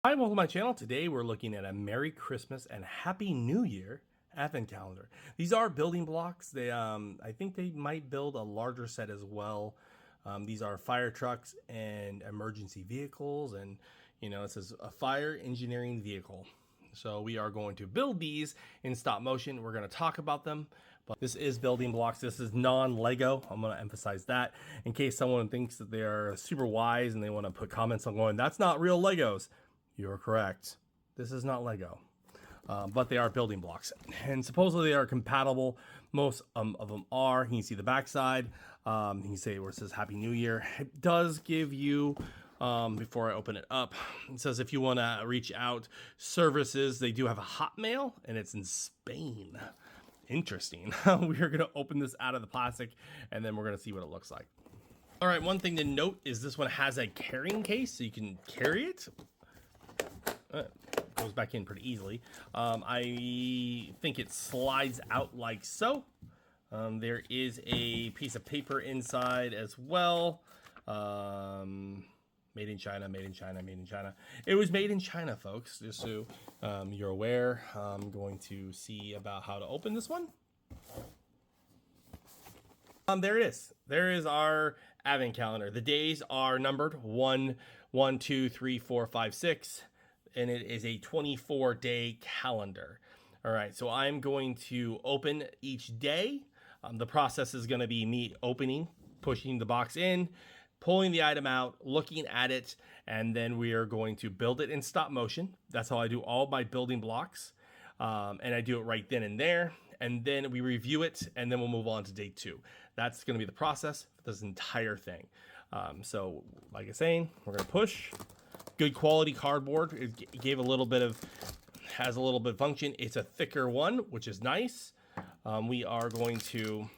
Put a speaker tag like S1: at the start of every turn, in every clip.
S1: Hi, welcome to my channel. Today we're looking at a Merry Christmas and Happy New Year advent calendar. These are building blocks. I think they might build a larger set as well. These are fire trucks and emergency vehicles, and it says a fire engineering vehicle. So we are going to build these in stop motion. We're going to talk about them, but this is building blocks. This is non-Lego. I'm going to emphasize that in case someone thinks that they are super wise and they want to put comments on going, that's not real Legos. You're correct. This is not Lego, but they are building blocks, and supposedly they are compatible. Most of them are. You can see the backside. You can say where it says Happy New Year. It does give you, before I open it up, it says if you want to reach out services, they do have a Hotmail, and it's in Spain. Interesting. We are going to open this out of the plastic, and then we're going to see what it looks like. All right, one thing to note is this one has a carrying case, so you can carry it. Goes back in pretty easily. I think it slides out like so. There is a piece of paper inside as well. Made in China, made in China, made in China. It was made in China, folks, just so you're aware. I'm going to see about how to open this one. There it is. There is our advent calendar. The days are numbered 1, 1, 2, 3, 4, 5, 6. And it is a 24-day calendar. All right, so I'm going to open each day. The process is going to be me opening, pushing the box in, pulling the item out, looking at it, and then we are going to build it in stop motion. That's how I do all my building blocks. And I do it right then and there. And then we review it, and then we'll move on to day 2. That's going to be the process for this entire thing. So like I was saying, we're going to push. Good quality cardboard. It gave a little bit of, has a little bit of function. It's a thicker one, which is nice. We are going to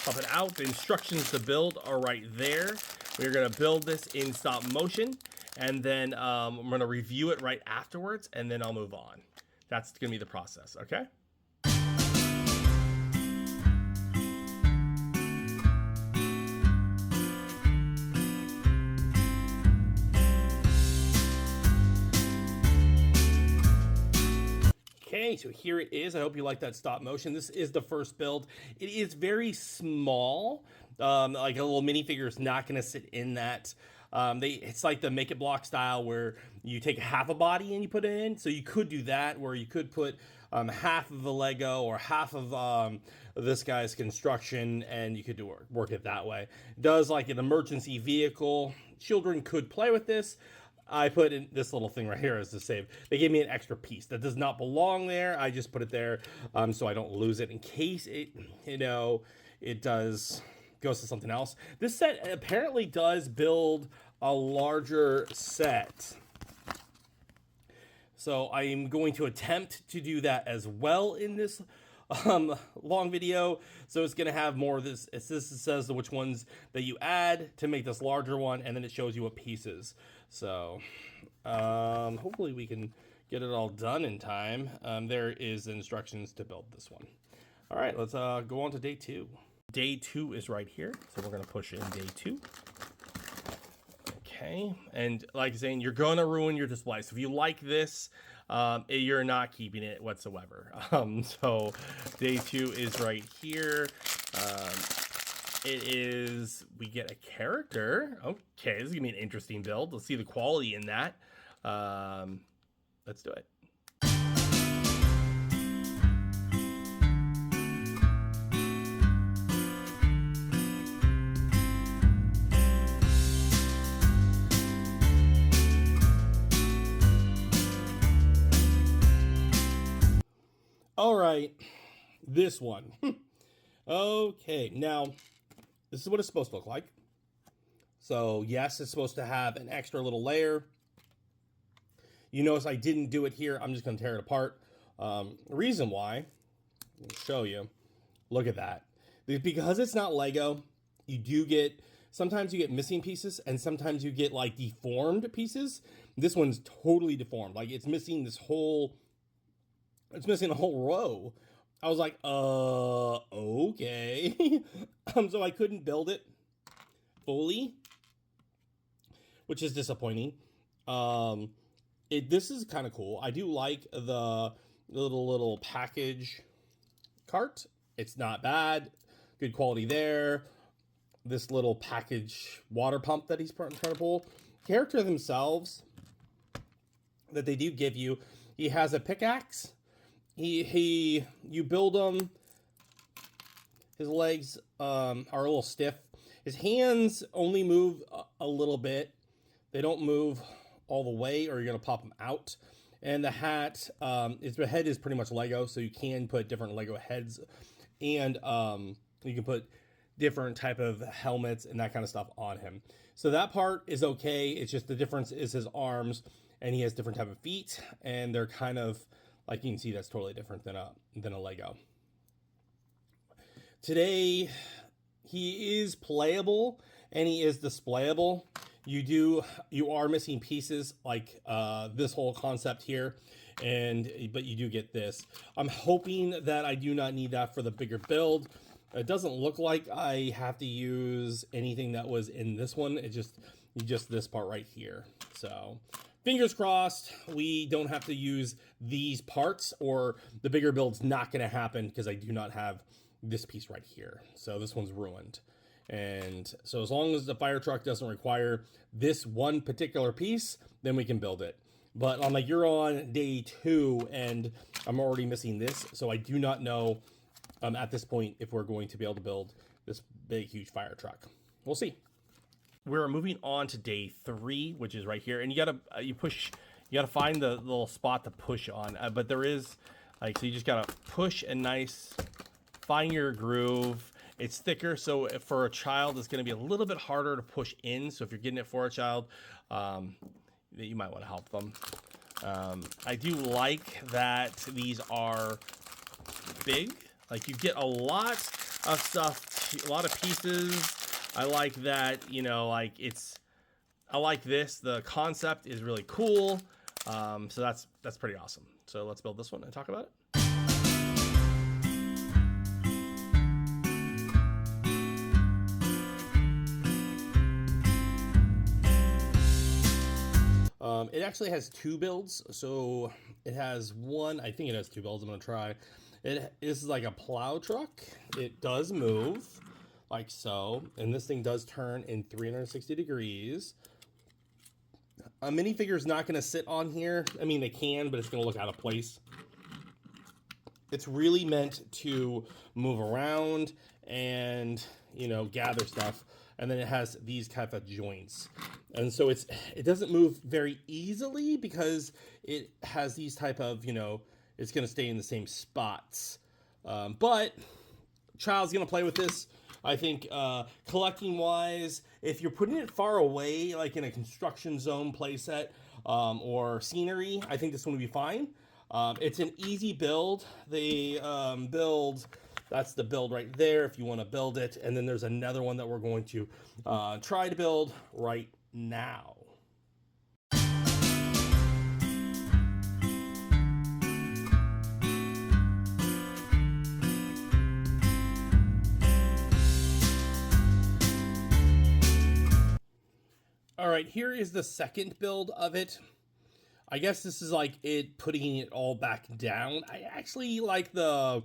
S1: pop it out. The instructions to build are right there. We're going to build this in stop motion, and then I'm going to review it right afterwards, and then I'll move on. That's going to be the process, okay? Okay, so here it is. I hope you like that stop motion. This is the first build. It is very small. Like a little minifigure is not going to sit in that. It's like the Make It Block style where you take half a body and you put it in. So you could do that where you could put half of a Lego or half of this guy's construction, and you could work it that way. It does like an emergency vehicle. Children could play with this. I put in this little thing right here as the save. They gave me an extra piece that does not belong there. I just put it there so I don't lose it in case it, it does goes to something else. This set apparently does build a larger set. So I am going to attempt to do that as well in this long video. So it's going to have more of this. This says which ones that you add to make this larger one, and then it shows you what pieces. So hopefully we can get it all done in time. There is instructions to build this one. All right, let's go on to day 2. Day 2 is right here. So we're going to push in day 2. Okay, and like saying, you're going to ruin your display. So if you like this, you're not keeping it whatsoever. So day 2 is right here. It is, we get a character. Okay, this is gonna be an interesting build. Let's see the quality in that. Let's do it. All right, this one. Okay, now this is what it's supposed to look like. So yes, it's supposed to have an extra little layer. You notice I didn't do it here. I'm just going to tear it apart. The reason why, let me show you. Look at that. Because it's not Lego, you do get, sometimes you get missing pieces, and sometimes you get like deformed pieces. This one's totally deformed. Like it's missing this whole, it's missing a whole row I was like, okay. So I couldn't build it fully, which is disappointing. This is kind of cool. I do like the little package cart. It's not bad. Good quality there. This little package water pump that he's trying to pull. Character themselves that they do give you. He has a pickaxe. You build him. His legs are a little stiff. His hands only move a little bit. They don't move all the way, or you're gonna pop them out. And the hat, the head is pretty much Lego, so you can put different Lego heads, and you can put different type of helmets and that kind of stuff on him. So that part is okay. It's just the difference is his arms, and he has different type of feet, and they're kind of like, you can see that's totally different than a Lego. Today, he is playable and he is displayable. You are missing pieces like this whole concept here, but you do get this. I'm hoping that I do not need that for the bigger build. It doesn't look like I have to use anything that was in this one. It's just this part right here. So fingers crossed we don't have to use these parts, or the bigger build's not going to happen because I do not have this piece right here. So this one's ruined. And so as long as the fire truck doesn't require this one particular piece, then we can build it. But you're on day 2 and I'm already missing this. So I do not know at this point if we're going to be able to build this big, huge fire truck. We'll see. We're moving on to day 3, which is right here. And you gotta find the little spot to push on. But there is so you just gotta push and find your groove. It's thicker, so for a child, it's going to be a little bit harder to push in. So if you're getting it for a child, you might want to help them. I do like that these are big. Like, you get a lot of stuff, a lot of pieces. I like that, I like this. The concept is really cool. So that's pretty awesome. So let's build this one and talk about it. It actually has 2 builds, so it has one. I think it has 2 builds. I'm gonna try. This is like a plow truck. It does move like so, and this thing does turn in 360 degrees. A minifigure is not gonna sit on here. I mean, they can, but it's gonna look out of place. It's really meant to move around and gather stuff. And then it has these type of joints. And so it doesn't move very easily because it has these type of, it's going to stay in the same spots. But child's going to play with this. I think collecting wise, if you're putting it far away, like in a construction zone playset or scenery, I think this one would be fine. It's an easy build. They that's the build right there if you want to build it. And then there's another one that we're going to try to build right now. All right, here is the second build of it. I guess this is like it putting it all back down. I actually like the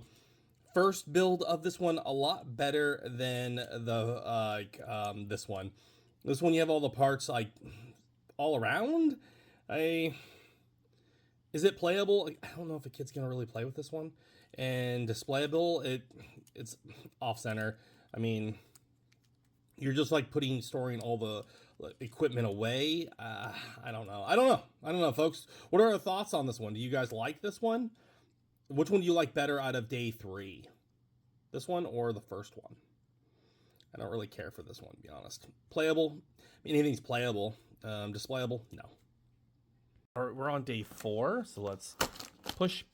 S1: first build of this one a lot better than this one. This one you have all the parts like all around. Is it playable? I don't know if a kid's gonna really play with this one. And displayable, it's off center. I mean, you're just like storing all the equipment away. I don't know, folks. What are our thoughts on this one? Do you guys like this one? Which one do you like better out of day 3? This one or the first one? I don't really care for this one, to be honest. Playable? I mean, anything's playable. Displayable? No. All right, we're on day 4, so let's push.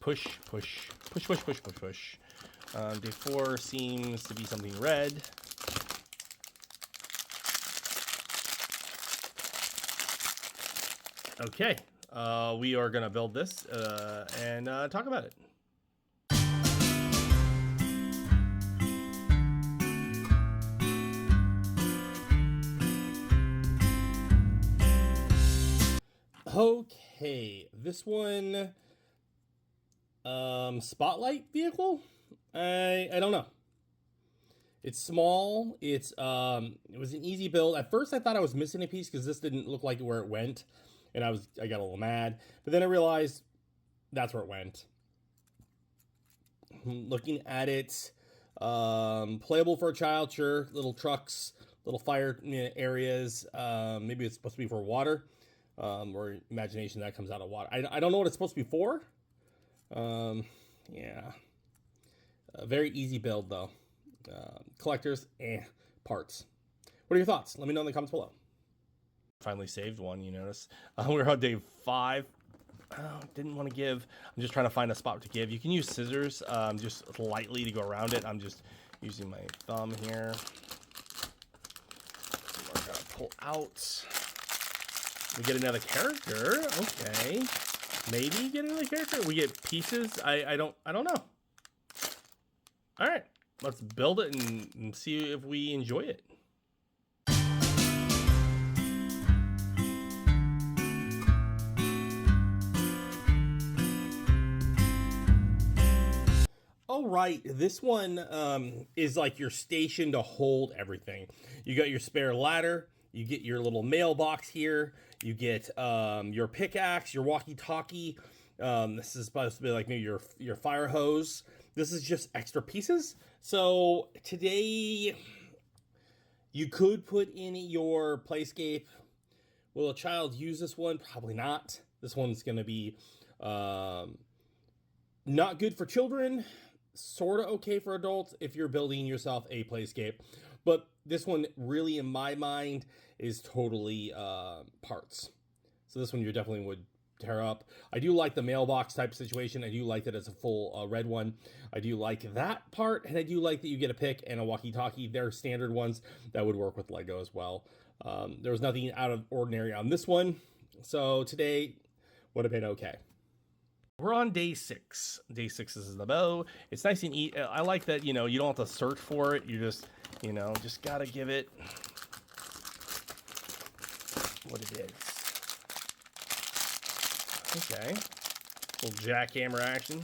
S1: Day 4 seems to be something red. Okay, we are gonna build this and talk about it. Okay, this one, spotlight vehicle. I don't know. It's small. It was an easy build. At first, I thought I was missing a piece because this didn't look like where it went, and I got a little mad. But then I realized that's where it went. Looking at it, playable for a child, sure. Little trucks, little fire areas. Maybe it's supposed to be for water, or imagination that comes out of water. I don't know what it's supposed to be for. Yeah, a very easy build though. Collectors, parts. What are your thoughts? Let me know in the comments below. Finally saved one, you notice. We're on day 5. Didn't want to give. I'm just trying to find a spot to give. You can use scissors, just lightly to go around it. I'm just using my thumb here. We're gonna pull out. We get another character. Okay, maybe get another character. We get pieces. I don't know. All right, let's build it and see if we enjoy it. All right, this one is like your station to hold everything. You got your spare ladder, you get your little mailbox here, you get your pickaxe, your walkie-talkie. This is supposed to be like maybe your fire hose. This is just extra pieces. So today you could put in your playscape. Will a child use this one? Probably not. This one's going to be not good for children. Sort of okay for adults if you're building yourself a playscape. But this one really, in my mind, is totally parts. So this one you definitely would tear up. I do like the mailbox type situation. I do like that it's a full red one. I do like that part, and I do like that you get a pick and a walkie-talkie. They're standard ones that would work with Lego as well. There was nothing out of ordinary on this one. So today would have been okay. We're on day 6. Day 6 is the bow. It's nice and easy. I like that, you don't have to search for it. You just, just gotta give it what it is. Okay. Little jackhammer action.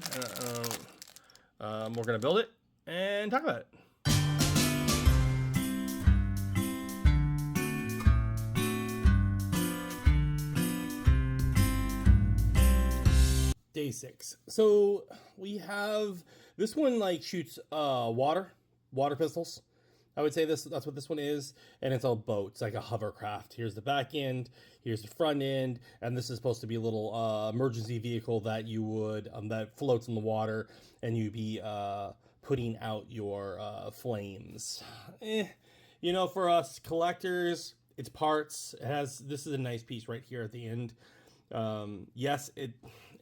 S1: We're gonna build it and talk about it. Day 6. So we have this one like shoots water pistols. I would say that's what this one is, and it's a boat. It's like a hovercraft. Here's the back end, here's the front end, and this is supposed to be a little emergency vehicle that you would that floats in the water, and you'd be putting out your flames. For us collectors, it's parts. This is a nice piece right here at the end. Yes,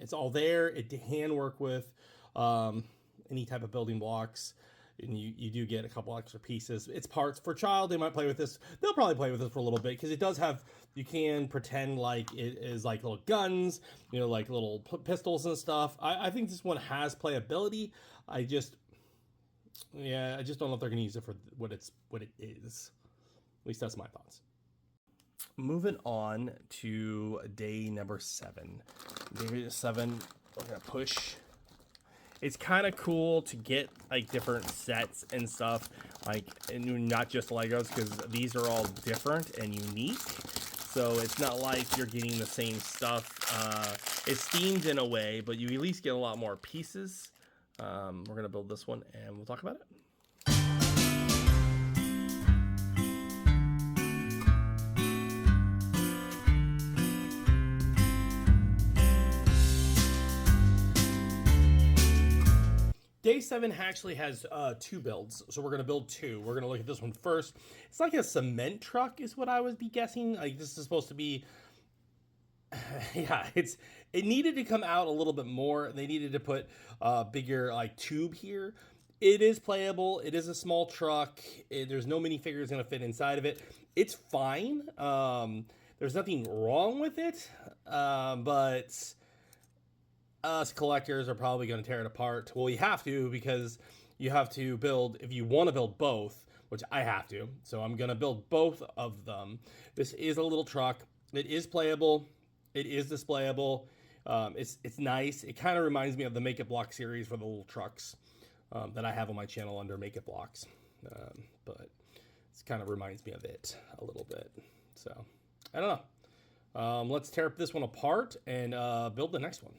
S1: it's all there. It can work with any type of building blocks, and you do get a couple extra pieces. It's parts for a child. They might play with this. They'll probably play with this for a little bit because it does have, you can pretend like it is like little guns, like little pistols and stuff. I think this one has playability. I just don't know if they're going to use it for what it is. At least that's my thoughts. Moving on to day number 7. Day 7, we're gonna push. It's kind of cool to get like different sets and stuff, and not just Legos, because these are all different and unique. So it's not like you're getting the same stuff. It's themed in a way, but you at least get a lot more pieces. We're gonna build this one and we'll talk about it. Day 7 actually has 2 builds, so we're going to build 2. We're going to look at this one first. It's like a cement truck is what I would be guessing. Like, this is supposed to be... yeah, it needed to come out a little bit more. They needed to put a bigger tube here. It is playable. It is a small truck. There's no minifigures going to fit inside of it. It's fine. There's nothing wrong with it, but... us collectors are probably going to tear it apart. Well, you have to, because you have to build, if you want to build both, which I have to, so I'm going to build both of them. This is a little truck. It is playable. It is displayable. It's nice. It kind of reminds me of the Make It Block series for the little trucks that I have on my channel under Make It Blocks. But it kind of reminds me of it a little bit. So I don't know. Let's tear this one apart and build the next one.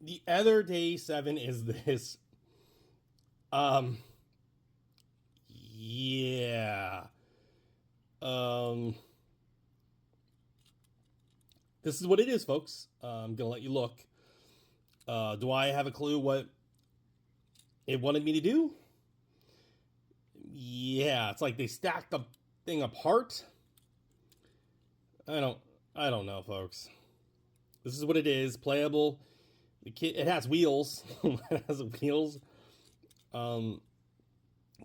S1: The other day 7 is this. Yeah. This is what it is, folks. I'm gonna let you look. Do I have a clue what it wanted me to do? Yeah, it's like they stacked the thing apart. I don't know, folks. This is what it is. Playable. It has wheels. It has wheels.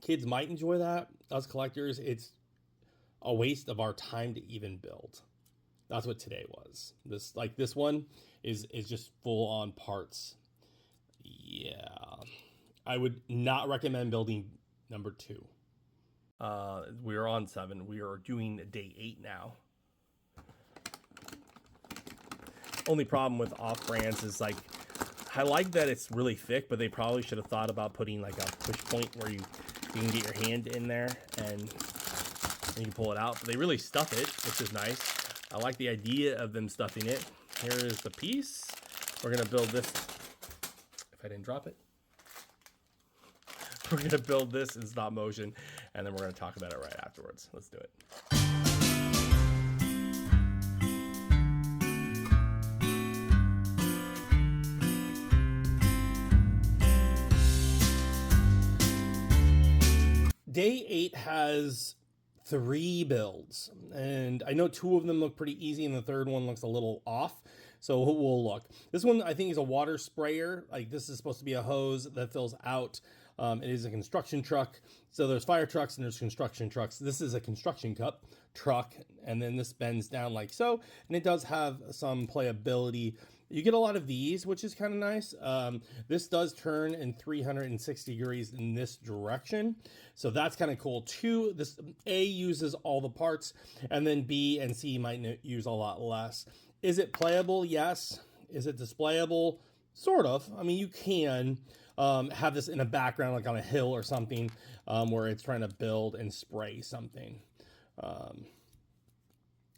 S1: Kids might enjoy that. Us collectors, it's a waste of our time to even build. That's what today was. This one is just full on parts. Yeah. I would not recommend building number 2. We are on 7. We are doing day 8 now. Only problem with off brands is like, I like that it's really thick, but they probably should have thought about putting like a push point where you can get your hand in there and you can pull it out. But they really stuff it, which is nice. I like the idea of them stuffing it. Here is the piece. We're gonna build this. If I didn't drop it. We're gonna build this in stop motion, and then we're gonna talk about it right afterwards. Let's do it. Day 8 has 3 builds, and I know 2 of them look pretty easy, and the third one looks a little off. So we'll look. This one I think is a water sprayer. Like this is supposed to be a hose that fills out. It is a construction truck. So there's fire trucks and there's construction trucks. This is a construction cup truck, and then this bends down like so, and it does have some playability. You get a lot of these, which is kind of nice. This does turn in 360 degrees in this direction. So that's kind of cool too. This A uses all the parts, and then B and C might use a lot less. Is it playable? Yes. Is it displayable? Sort of. I mean, you can have this in a background, like on a hill or something, where it's trying to build and spray something.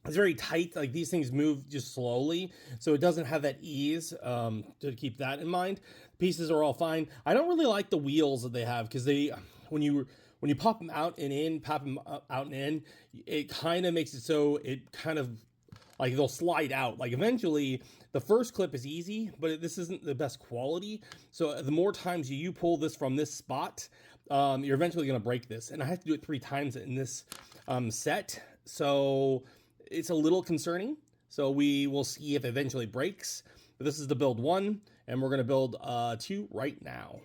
S1: It's very tight. Like these things move just slowly, so it doesn't have that ease. To keep that in mind, pieces are all fine. I don't really like the wheels that they have because when you pop them out and in, it kind of makes it so it kind of like they'll slide out. Like eventually, the first clip is easy, but this isn't the best quality. So the more times you pull this from this spot, you're eventually going to break this. And I have to do it 3 times in this set. So it's a little concerning. So we will see if it eventually breaks. But this is the build 1, and we're going to build 2 right now.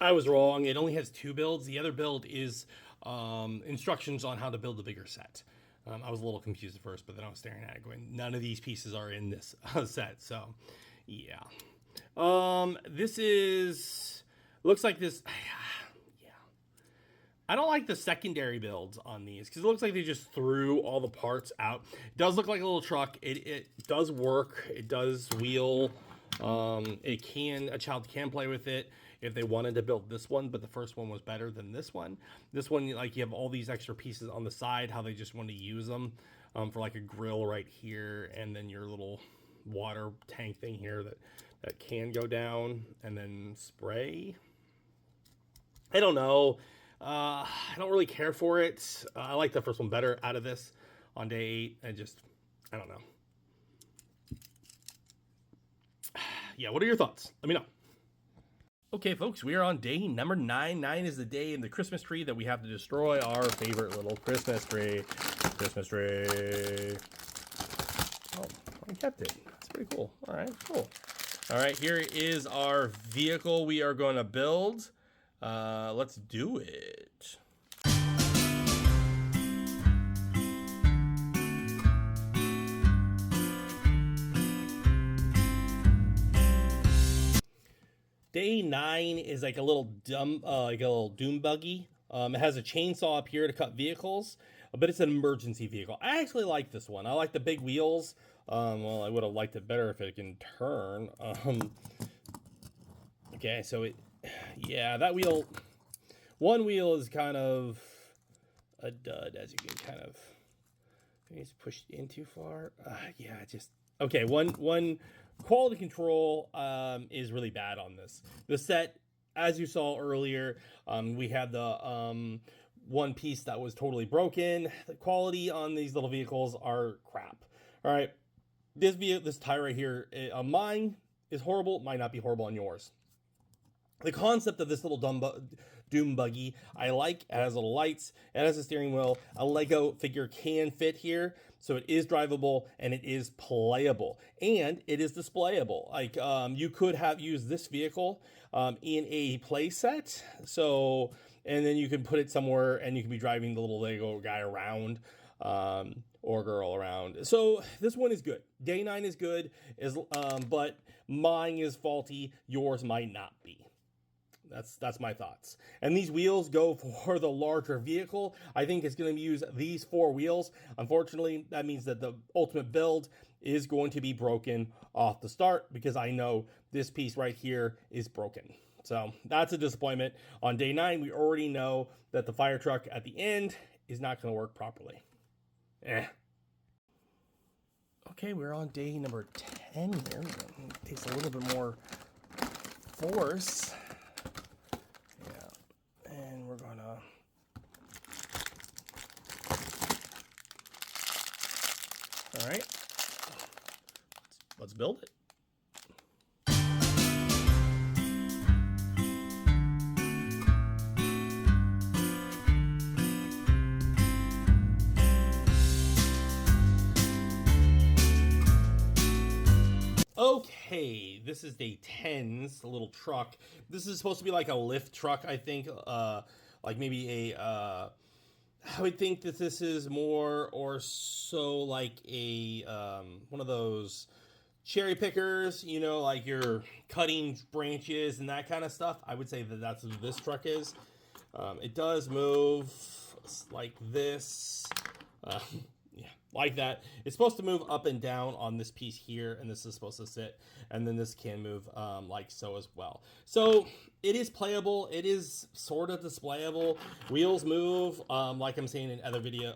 S1: I was wrong. It only has 2 builds. The other build is instructions on how to build a bigger set. I was a little confused at first, but then I was staring at it going, none of these pieces are in this set. So, yeah. This is, looks like this, yeah. I don't like the secondary builds on these because it looks like they just threw all the parts out. It does look like a little truck. It does work. It does wheel. A child can play with it if they wanted to build this one, but the first one was better than this one. This one, like you have all these extra pieces on the side, how they just want to use them for like a grill right here, and then your little water tank thing here that can go down and then spray. I don't know. I don't really care for it. I like the first one better out of this on day 8. I don't know. Yeah, what are your thoughts? Let me know. Okay, folks, we are on day number 9. 9 is the day in the Christmas tree that we have to destroy our favorite little Christmas tree. Christmas tree. Oh, I kept it. That's pretty cool. All right, cool. All right, here is our vehicle we are going to build. Let's do it. Day 9 is like a little doom buggy. It has a chainsaw up here to cut vehicles, but it's an emergency vehicle. I actually like this one. I like the big wheels. Well, I would have liked it better if it can turn. Okay, so yeah, that wheel, one wheel is kind of a dud, as you can kind of, maybe it's pushed in too far. Yeah, just, okay, one quality control is really bad on this. The set, as you saw earlier, we had the one piece that was totally broken. The quality on these little vehicles are crap. All right, this tire right here on mine is horrible. Might not be horrible on yours. The concept of this little doom buggy, I like. It has little lights, it has a steering wheel, a Lego figure can fit here, so it is drivable and it is playable and it is displayable. Like you could have used this vehicle in a play set, so, and then you can put it somewhere and you can be driving the little Lego guy around or girl around. So this one is good. Day 9 is good, but mine is faulty. Yours might not be. That's my thoughts. And these wheels go for the larger vehicle. I think it's going to use these 4 wheels. Unfortunately, that means that the ultimate build is going to be broken off the start, because I know this piece right here is broken. So that's a disappointment. On day 9, we already know that the fire truck at the end is not going to work properly. Okay, we're on day number 10 here. It takes a little bit more force. And we're gonna all right, let's build it. Okay, this is day 10's little truck. This is supposed to be like a lift truck, I think. Like maybe I would think that this is more or so like a one of those cherry pickers, you know, like you're cutting branches and that kind of stuff. I would say that that's what this truck is. It does move like this. Yeah, like that. It's supposed to move up and down on this piece here, and this is supposed to sit, and then this can move like so as well. So it is playable. It is sort of displayable. Wheels move, like I'm saying in other video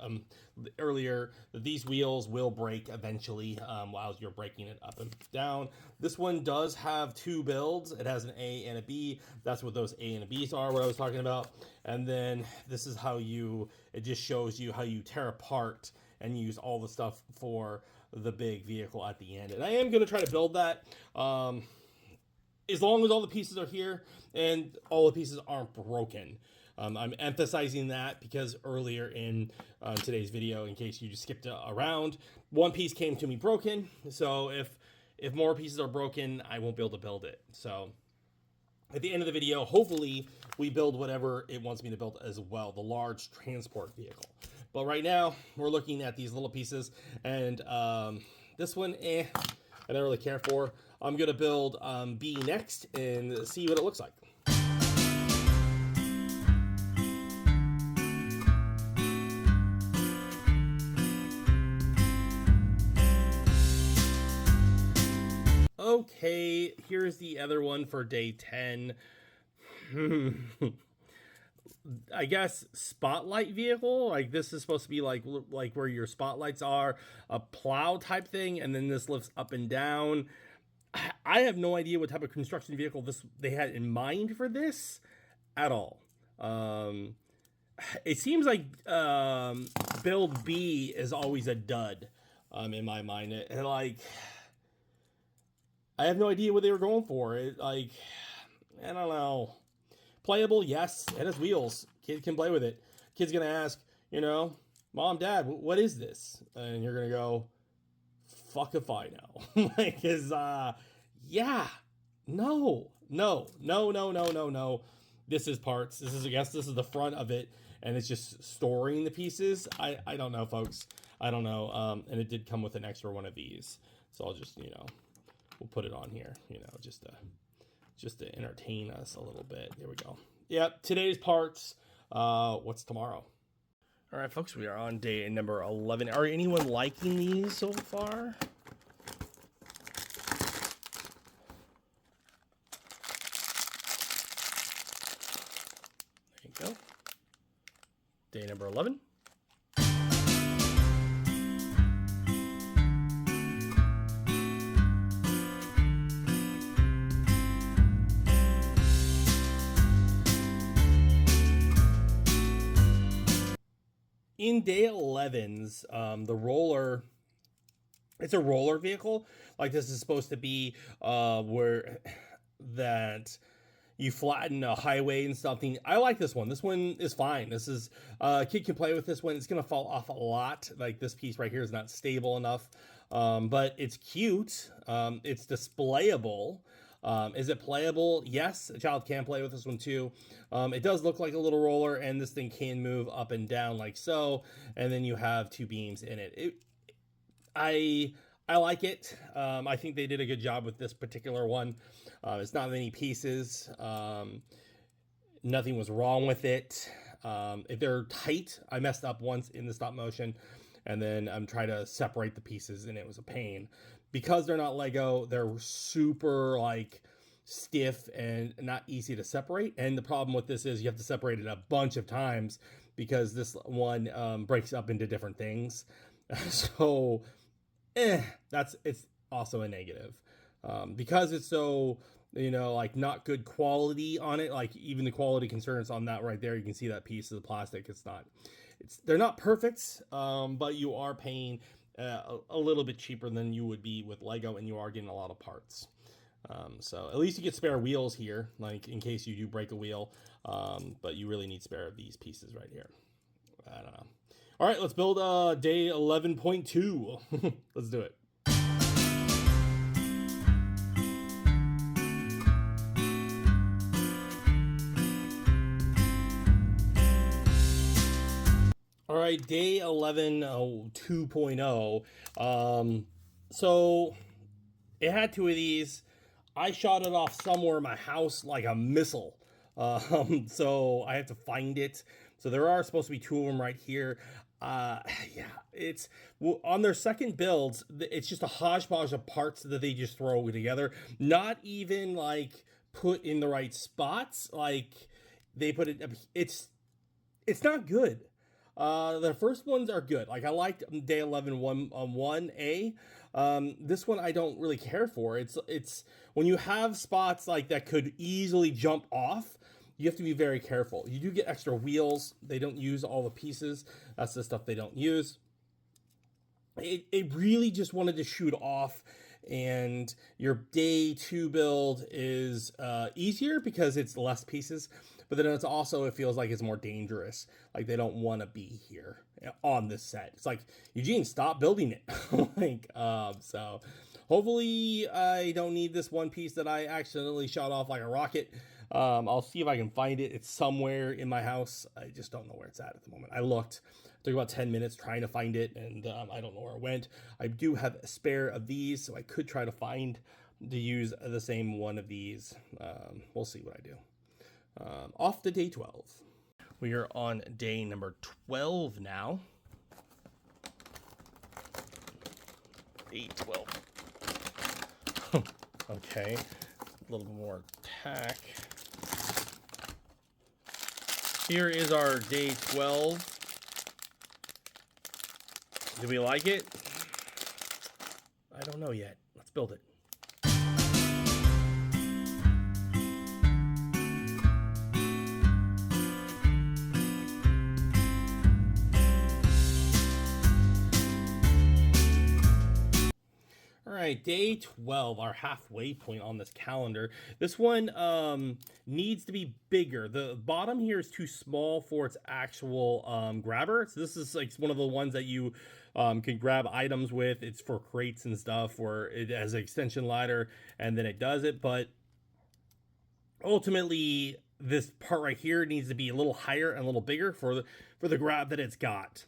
S1: earlier, these wheels will break eventually while you're breaking it up and down. This one does have 2 builds. It has an A and a B. That's what those A and a B's are, what I was talking about. And then this is how it just shows you how you tear apart and use all the stuff for the big vehicle at the end. And I am going to try to build that as long as all the pieces are here and all the pieces aren't broken. I'm emphasizing that because earlier in today's video, in case you just skipped around, one piece came to me broken. So if more pieces are broken, I won't be able to build it. So at the end of the video, hopefully we build whatever it wants me to build as well, the large transport vehicle. But right now, we're looking at these little pieces, and this one, I don't really care for. I'm going to build B next and see what it looks like. Okay, here's the other one for day 10. I guess spotlight vehicle. Like this is supposed to be like where your spotlights are, a plow type thing, and then this lifts up and down. I have no idea what type of construction vehicle they had in mind for this at all. It seems like build B is always a dud in my mind. And like I have no idea what they were going for. I don't know. Playable, yes. It has wheels. Kid can play with it. Kid's gonna ask, you know, Mom, Dad, what is this? And you're gonna go, fuck if I know. Like, yeah, no. This is parts. I guess this is the front of it, and it's just storing the pieces. I don't know, folks. I don't know. And it did come with an extra one of these, so I'll just, we'll put it on here, just to just to entertain us a little bit. There we go. Yep, today's parts. What's tomorrow? All right, folks, we are on day number 11. Are anyone liking these so far? There you go. Day number 11. In day 11's, the roller, it's a roller vehicle. Like this is supposed to be where that you flatten a highway and something. I like this one. This one is fine. This is, a kid can play with this one. It's going to fall off a lot. Like this piece right here is not stable enough, but it's cute. It's displayable. Is it playable? Yes, a child can play with this one too. It does look like a little roller, and this thing can move up and down like so, and then you have two beams in it. I like it. I think they did a good job with this particular one. It's not many pieces. Nothing was wrong with it. If they're tight, I messed up once in the stop motion, and then I'm trying to separate the pieces, and it was a pain. Because they're not Lego, they're super like stiff and not easy to separate. And the problem with this is you have to separate it a bunch of times because this one breaks up into different things. So, it's also a negative. Because it's so, like not good quality on it. Like even the quality concerns on that right there, you can see that piece of the plastic. They're not perfect, but you are paying a little bit cheaper than you would be with Lego, and you are getting a lot of parts. So at least you get spare wheels here, like in case you do break a wheel, but you really need spare of these pieces right here. I don't know. All right, let's build day 11.2. Let's do it. All right, day 11 2.0. So it had two of these. I shot it off somewhere in my house like a missile. So I have to find it. So there are supposed to be two of them right here. It's on their second builds. It's just a hodgepodge of parts that they just throw together. Not even like put in the right spots. Like they put it. It's not good. The first ones are good. Like I liked day 11 1A. This one I don't really care for. It's when you have spots like that could easily jump off, you have to be very careful. You do get extra wheels. They don't use all the pieces. That's the stuff they don't use. It really just wanted to shoot off, and your day 2 build is easier because it's less pieces. But then it's also, it feels like it's more dangerous. Like they don't want to be here on this set. It's like, Eugene, stop building it. So hopefully I don't need this one piece that I accidentally shot off like a rocket. I'll see if I can find it. It's somewhere in my house. I just don't know where it's at the moment. I looked. It took about 10 minutes trying to find it, and I don't know where it went. I do have a spare of these, so I could try to use the same one of these. We'll see what I do. Off to day 12. We are on day number 12 now. Day 12. Okay, a little more tack. Here is our day 12. Do we like it? I don't know yet. Let's build it. All right, day 12, our halfway point on this calendar. This one needs to be bigger. The bottom here is too small for its actual grabber. So this is like one of the ones that you can grab items with. It's for crates and stuff, where it has an extension ladder and then it does it. But ultimately, this part right here needs to be a little higher and a little bigger for the grab that it's got.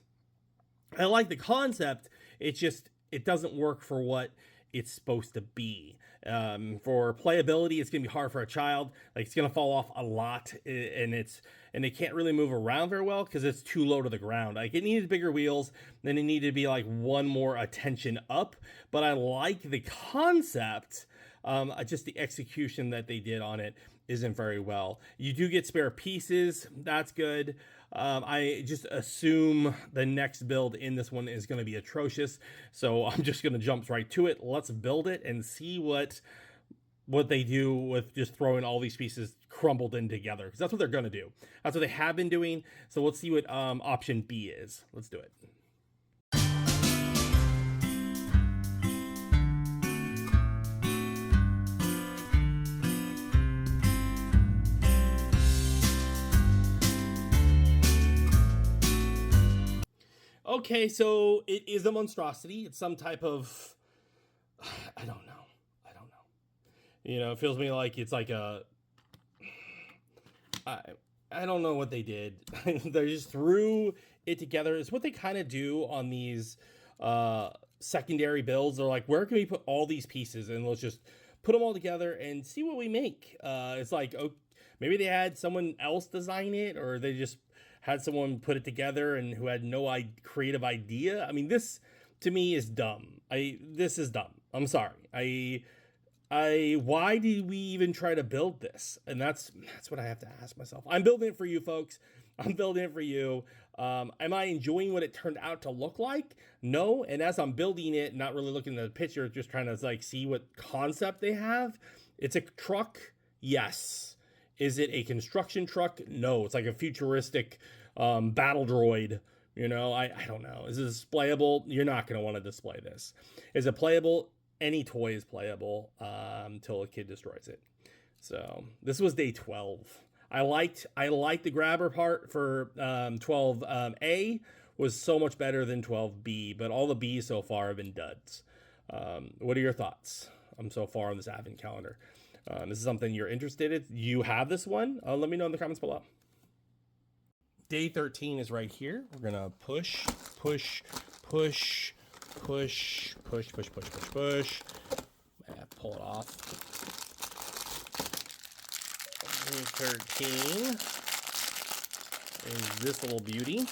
S1: I like the concept. It doesn't work for what it's supposed to be. For playability, it's gonna be hard for a child. Like it's gonna fall off a lot, and it can't really move around very well because it's too low to the ground. Like it needed bigger wheels, then it needed to be like one more attention up. But I like the concept. Just the execution that they did on it isn't very well. You do get spare pieces, that's good. I just assume the next build in this one is going to be atrocious, so I'm just going to jump right to it. Let's build it and see what they do with just throwing all these pieces crumbled in together, because that's what they're going to do. That's what they have been doing. So let's see what option B is. Let's do it. Okay, so it is a monstrosity. It's some type of, I don't know. You know, it feels to me like it's like a, I don't know what they did. They just threw it together. It's what they kind of do on these secondary builds. They're like, where can we put all these pieces? And let's just put them all together and see what we make. It's like, oh, maybe they had someone else design it, or they just had someone put it together and who had no creative idea. I mean, this to me is dumb. This is dumb. I'm sorry. Why did we even try to build this? And that's what I have to ask myself. I'm building it for you folks. I'm building it for you. Am I enjoying what it turned out to look like? No. And as I'm building it, not really looking at the picture, just trying to like see what concept they have. It's a truck. Yes. Is it a construction truck? No. It's like a futuristic battle droid. You know, I don't know. Is it displayable? You're not going to want to display this. Is it playable? Any toy is playable until a kid destroys it. So this was day 12. I liked the grabber part for 12A was so much better than 12B, but all the B's so far have been duds. What are your thoughts so far on this advent calendar? This is something you're interested in. You have this one? Let me know in the comments below. Day 13 is right here. We're gonna push. Pull it off. Day 13 is this little beauty.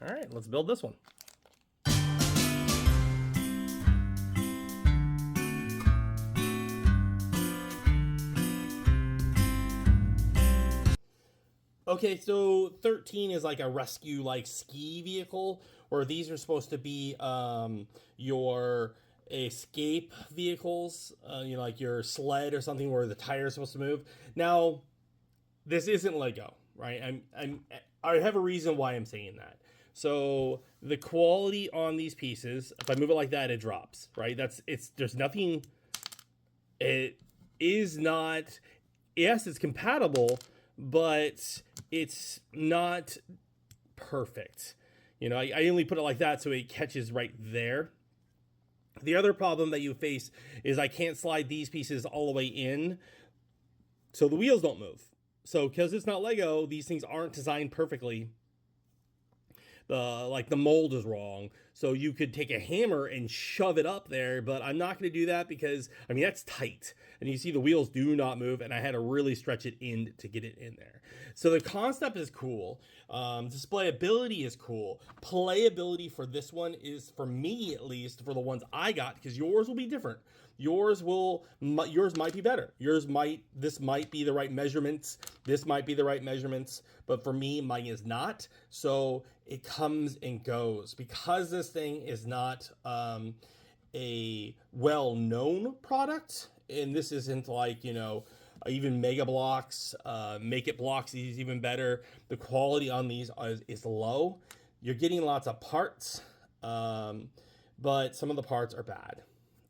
S1: All right, let's build this one. Okay, so 13 is like a rescue, like ski vehicle, or these are supposed to be your escape vehicles, you know, like your sled or something where the tire is supposed to move. Now, this isn't Lego, right? I have a reason why I'm saying that. So the quality on these pieces, if I move it like that, it drops, right? There's nothing. It is not. Yes, it's compatible, but it's not perfect. You know, I only put it like that so it catches right there. The other problem that you face is I can't slide these pieces all the way in so the wheels don't move. So because it's not Lego, these things aren't designed perfectly. The mold is wrong. So you could take a hammer and shove it up there, but I'm not going to do that because, I mean, that's tight. And you see the wheels do not move, and I had to really stretch it in to get it in there. So the concept is cool. Displayability is cool. Playability for this one is, for me at least, for the ones I got, because yours will be different. Yours might be better. This might be the right measurements. This might be the right measurements, but for me, mine is not. So it comes and goes because this thing is not a well-known product, and this isn't like, you know, even Mega Bloks. Make It Bloks is even better. The quality on these is low. You're getting lots of parts, but some of the parts are bad.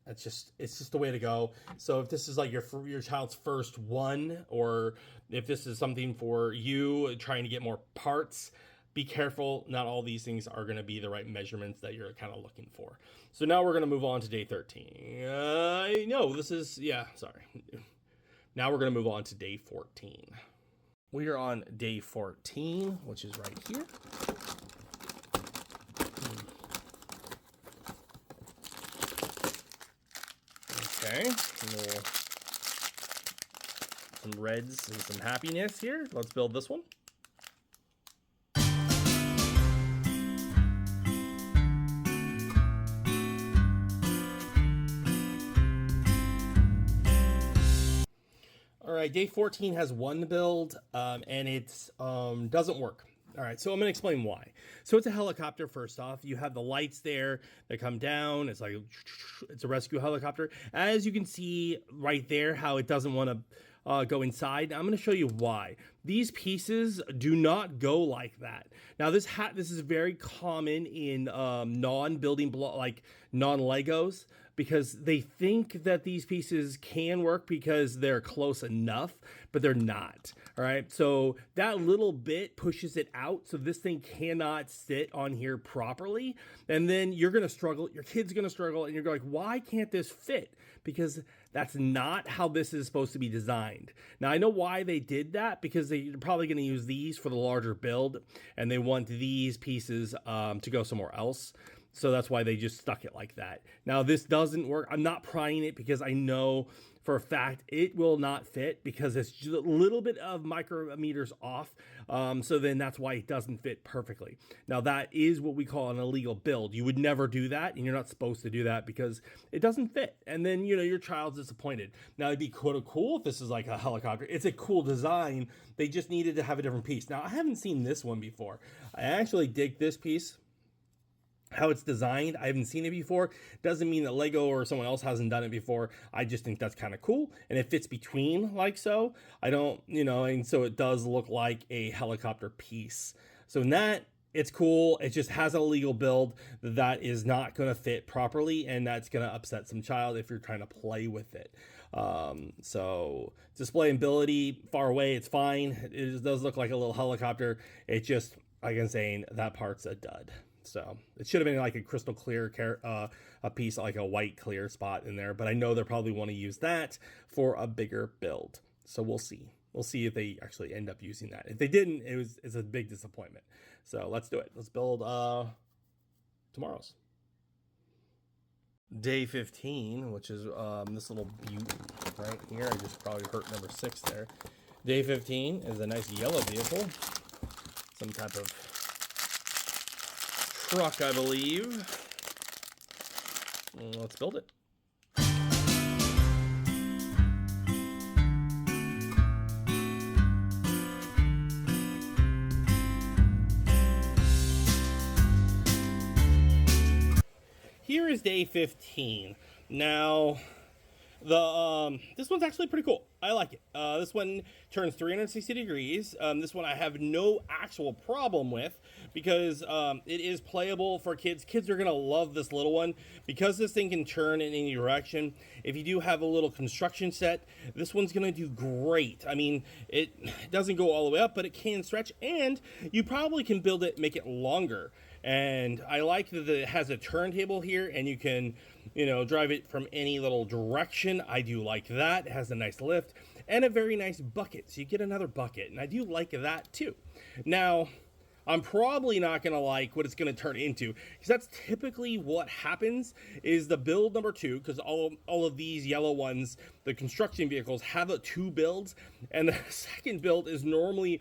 S1: It's just the way to go. So if this is like your child's first one, or if this is something for you trying to get more parts, be careful. Not all these things are going to be the right measurements that you're kind of looking for. So now we're going to move on to day 13. No, this is, yeah, sorry. Now we're going to move on to day 14. We are on day 14, which is right here. Okay, some reds and some happiness here. Let's build this one. All right, day 14 has one build, and it doesn't work. All right, so I'm going to explain why. So it's a helicopter, first off. You have the lights there that come down. It's like, it's a rescue helicopter. As you can see right there, how it doesn't want to go inside. I'm going to show you why. These pieces do not go like that. Now, this is very common in non-building block, like non-Legos, because they think that these pieces can work because they're close enough, but they're not. All right, so that little bit pushes it out, so this thing cannot sit on here properly, and then you're gonna struggle, your kid's gonna struggle, and you're going, why can't this fit? Because that's not how this is supposed to be designed. Now, I know why they did that, because they're probably gonna use these for the larger build, and they want these pieces to go somewhere else. So that's why they just stuck it like that. Now, this doesn't work. I'm not prying it because I know for a fact it will not fit, because it's just a little bit of micrometers off. So then that's why it doesn't fit perfectly. Now, that is what we call an illegal build. You would never do that, and you're not supposed to do that because it doesn't fit. And then, you know, your child's disappointed. Now, it'd be cool if this is like a helicopter. It's a cool design. They just needed to have a different piece. Now, I haven't seen this one before. I actually dig this piece. How it's designed, I haven't seen it before. Doesn't mean that Lego or someone else hasn't done it before. I just think that's kind of cool, and it fits between like so. I don't, you know, and so it does look like a helicopter piece. So in that, it's cool. It just has a legal build that is not going to fit properly, and that's going to upset some child if you're trying to play with it. So displayability far away, it's fine. It does look like a little helicopter. It just, like I'm saying, that part's a dud. So it should have been like a crystal clear a piece, like a white clear spot in there. But I know they'll probably want to use that for a bigger build. So we'll see. We'll see if they actually end up using that. If they didn't, it's a big disappointment. So let's do it. Let's build tomorrow's. Day 15, which is this little beaut right here. I just probably hurt number 6 there. Day 15 is a nice yellow vehicle. Some type of truck, I believe. Let's build it. Here is day 15. Now, this one's actually pretty cool. I like it. This one turns 360 degrees. This one I have no actual problem with, because it is playable for kids. Kids are gonna love this little one because this thing can turn in any direction. If you do have a little construction set, this one's gonna do great. I mean, it doesn't go all the way up, but it can stretch, and you probably can build it, make it longer. And I like that it has a turntable here, and you can, you know, drive it from any little direction. I do like that. It has a nice lift and a very nice bucket. So you get another bucket, and I do like that too. Now, I'm probably not going to like what it's going to turn into, because that's typically what happens is the build number 2, because all of these yellow ones, the construction vehicles, have 2 builds, and the second build is normally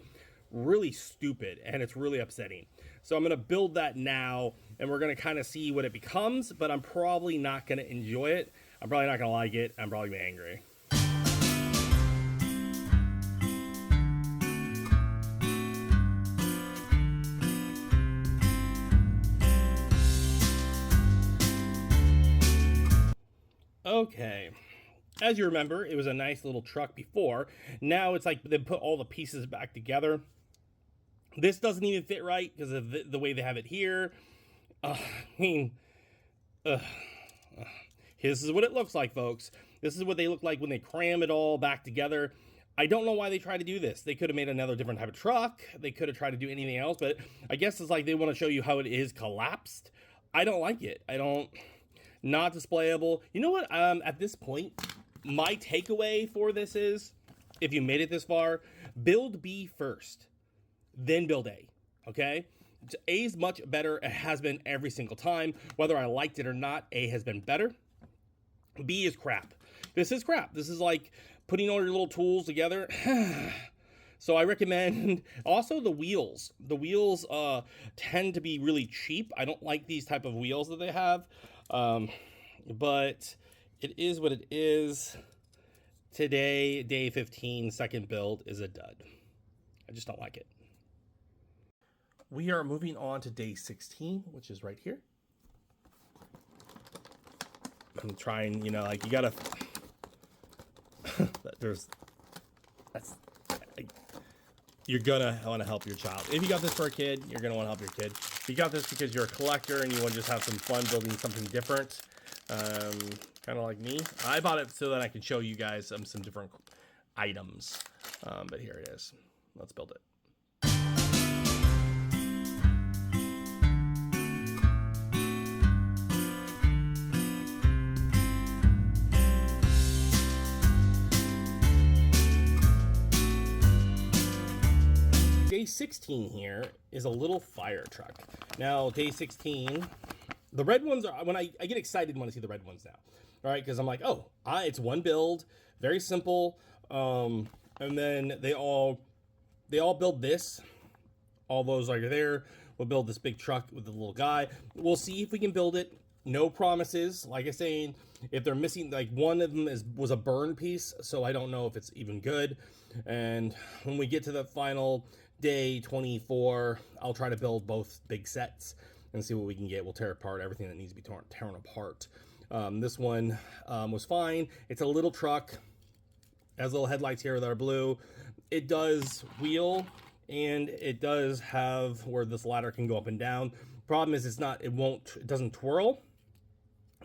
S1: really stupid, and it's really upsetting. So I'm going to build that now, and we're going to kind of see what it becomes, but I'm probably not going to enjoy it. I'm probably not going to like it. I'm probably going to be angry. Okay. As you remember, it was a nice little truck before. Now it's like they put all the pieces back together. This doesn't even fit right because of the way they have it here. This is what it looks like, folks. This is what they look like when they cram it all back together. I don't know why they try to do this. They could have made another different type of truck. They could have tried to do anything else, but I guess it's like they want to show you how it is collapsed. I don't like it. Not displayable. You know what? At this point, my takeaway for this is, if you made it this far, build B first, then build A, okay? A is much better. It has been every single time. Whether I liked it or not, A has been better. B is crap. this is crap. This is like putting all your little tools together. So I recommend also the wheels. The wheels tend to be really cheap. I don't like these type of wheels that they have, but it is what it is. Today, day 15, second build is a dud. I just don't like it. We are moving on to day 16, which is right here. I'm trying, you know, like you gotta, you're gonna want to help your child. If you got this for a kid, you're gonna want to help your kid. If you got this because you're a collector and you want to just have some fun building something different, kind of like me, I bought it so that I could show you guys some different items. But here it is. Let's build it. Day 16 here is a little fire truck. Now, day 16, the red ones are, when I get excited when I see the red ones now, all right? Because I'm like, oh, it's one build, very simple, and then they all build this. All those are there. We'll build this big truck with the little guy. We'll see if we can build it. No promises. Like I saying, if they're missing, like one of them was a burn piece, so I don't know if it's even good. And when we get to the final day 24, I'll try to build both big sets and see what we can get. We'll tear apart everything that needs to be torn apart. This one was fine. It's a little truck. Has little headlights here that are blue. It does wheel, and it does have where this ladder can go up and down. Problem is, it doesn't twirl,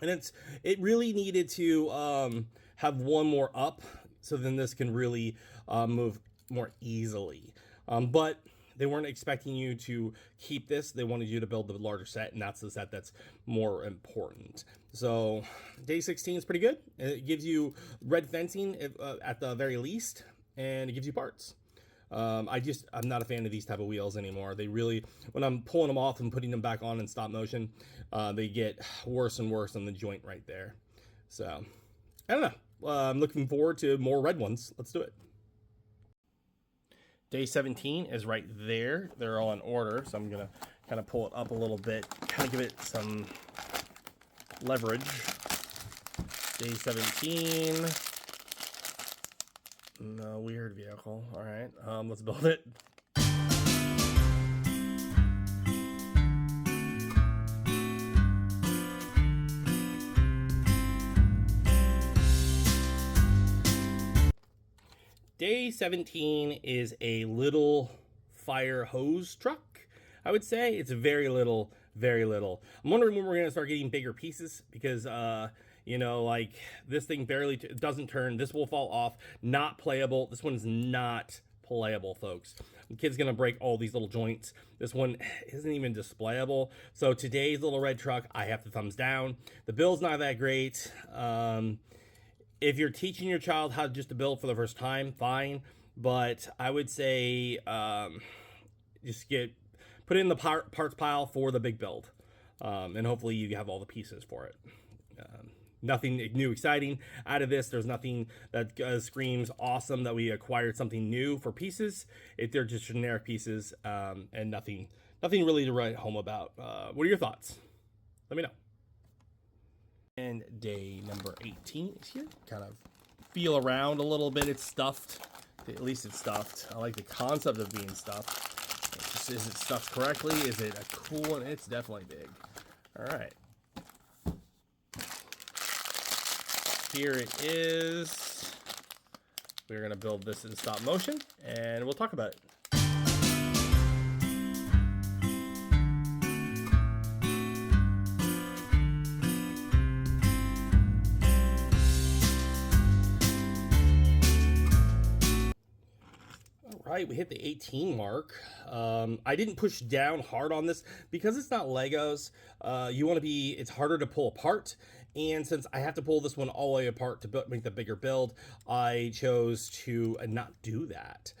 S1: and it really needed to have one more up, so then this can really move more easily. But they weren't expecting you to keep this. They wanted you to build the larger set, and that's the set that's more important. So day 16 is pretty good. It gives you red fencing at the very least, and it gives you parts. I'm not a fan of these type of wheels anymore. They really, when I'm pulling them off and putting them back on in stop motion, they get worse and worse on the joint right there. So I don't know. I'm looking forward to more red ones. Let's do it. Day 17 is right there. They're all in order, so I'm gonna kind of pull it up a little bit, kind of give it some leverage. Day 17. No, weird vehicle. All right, let's build it. Day 17 is a little fire hose truck. I would say it's very little, very little. I'm wondering when we're going to start getting bigger pieces because, you know, like this thing barely doesn't turn. This will fall off. Not playable. This one's not playable, folks. The kid's going to break all these little joints. This one isn't even displayable. So today's little red truck, I have to thumbs down. The build's not that great. If you're teaching your child how just to build for the first time, fine. But I would say just put it in the parts pile for the big build. And hopefully you have all the pieces for it. Nothing new, exciting out of this. There's nothing that screams awesome that we acquired something new for pieces. They're just generic pieces and nothing really to write home about. What are your thoughts? Let me know. And day number 18 is here. Kind of feel around a little bit. It's stuffed. At least it's stuffed. I like the concept of being stuffed. Is it stuffed correctly? Is it a cool one? It's definitely big. All right. Here it is. We're going to build this in stop motion, and we'll talk about it. Right, we hit the 18 mark. I didn't push down hard on this because it's not Legos. It's harder to pull apart. And since I have to pull this one all the way apart to make the bigger build, I chose to not do that.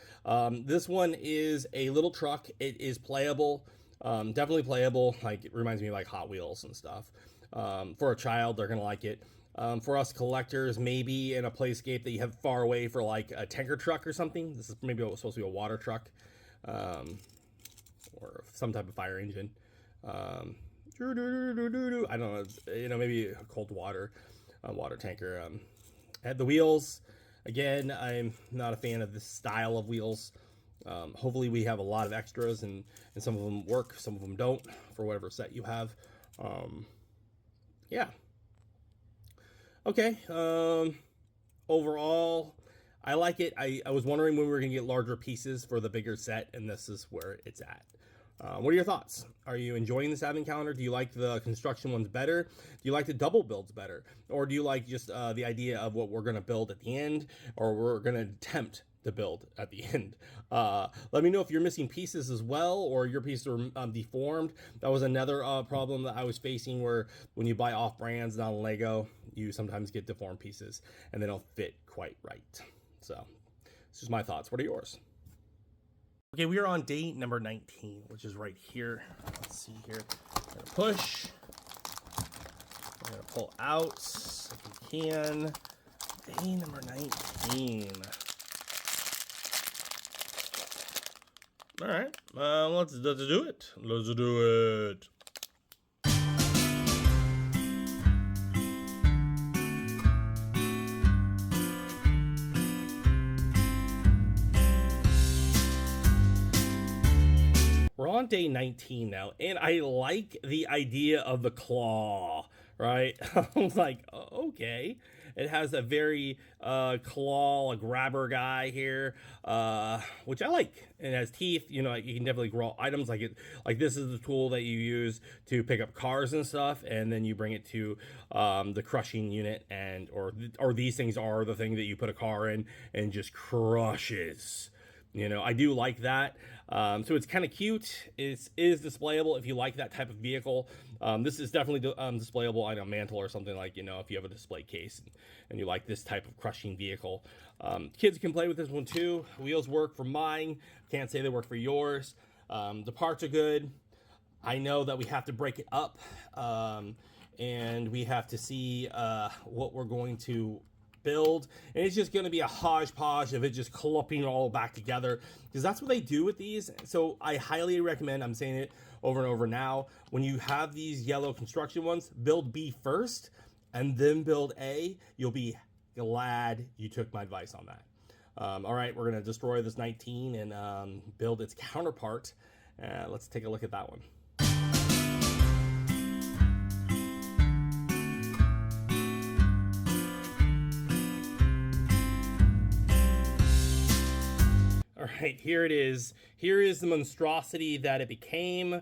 S1: This one is a little truck. It is playable, definitely playable. Like, it reminds me of like Hot Wheels and stuff. For a child, they're gonna like it. For us collectors, maybe in a playscape that you have far away for like a tanker truck or something. This is maybe supposed to be a water truck, or some type of fire engine. I don't know, you know, maybe a cold water, water tanker. At the wheels, again, I'm not a fan of this style of wheels. Hopefully we have a lot of extras, and some of them work, some of them don't, for whatever set you have. Yeah. Okay. Overall, I like it. I was wondering when we were going to get larger pieces for the bigger set, and this is where it's at. What are your thoughts? Are you enjoying this advent calendar? Do you like the construction ones better? Do you like the double builds better? Or do you like just the idea of what we're going to build at the end, or we're going to attempt to build at the end? Let me know if you're missing pieces as well, or your pieces are deformed. That was another problem that I was facing, where when you buy off brands, not Lego, you sometimes get deformed pieces and they don't fit quite right. So this is my thoughts. What are yours? Okay, we are on day number 19, which is right here. Let's see here. We're gonna push. We're gonna pull out if we can. Day number 19. All right, let's do it. Let's do it. We're on day 19 now, and I like the idea of the claw, right? I was like, okay. It has a very claw, a grabber guy here, which I like. It has teeth. You know, you can definitely grow items like it. Like this is the tool that you use to pick up cars and stuff, and then you bring it to the crushing unit, and or these things are the thing that you put a car in and just crushes. You know, I do like that. So it's kind of cute. It is displayable if you like that type of vehicle. This is definitely displayable on a mantle or something, like, you know, if you have a display case and you like this type of crushing vehicle. Kids can play with this one too. Wheels work for mine. Can't say they work for yours. The parts are good. I know that we have to break it up, and we have to see what we're going to build, and it's just going to be a hodgepodge of it just clumping all back together, because that's what they do with these. So I highly recommend, I'm saying it over and over now, when you have these yellow construction ones, build B first and then build A. You'll be glad you took my advice on that. All right, we're going to destroy this 19 and build its counterpart. Let's take a look at that one. All right, here it is. Here is the monstrosity that it became.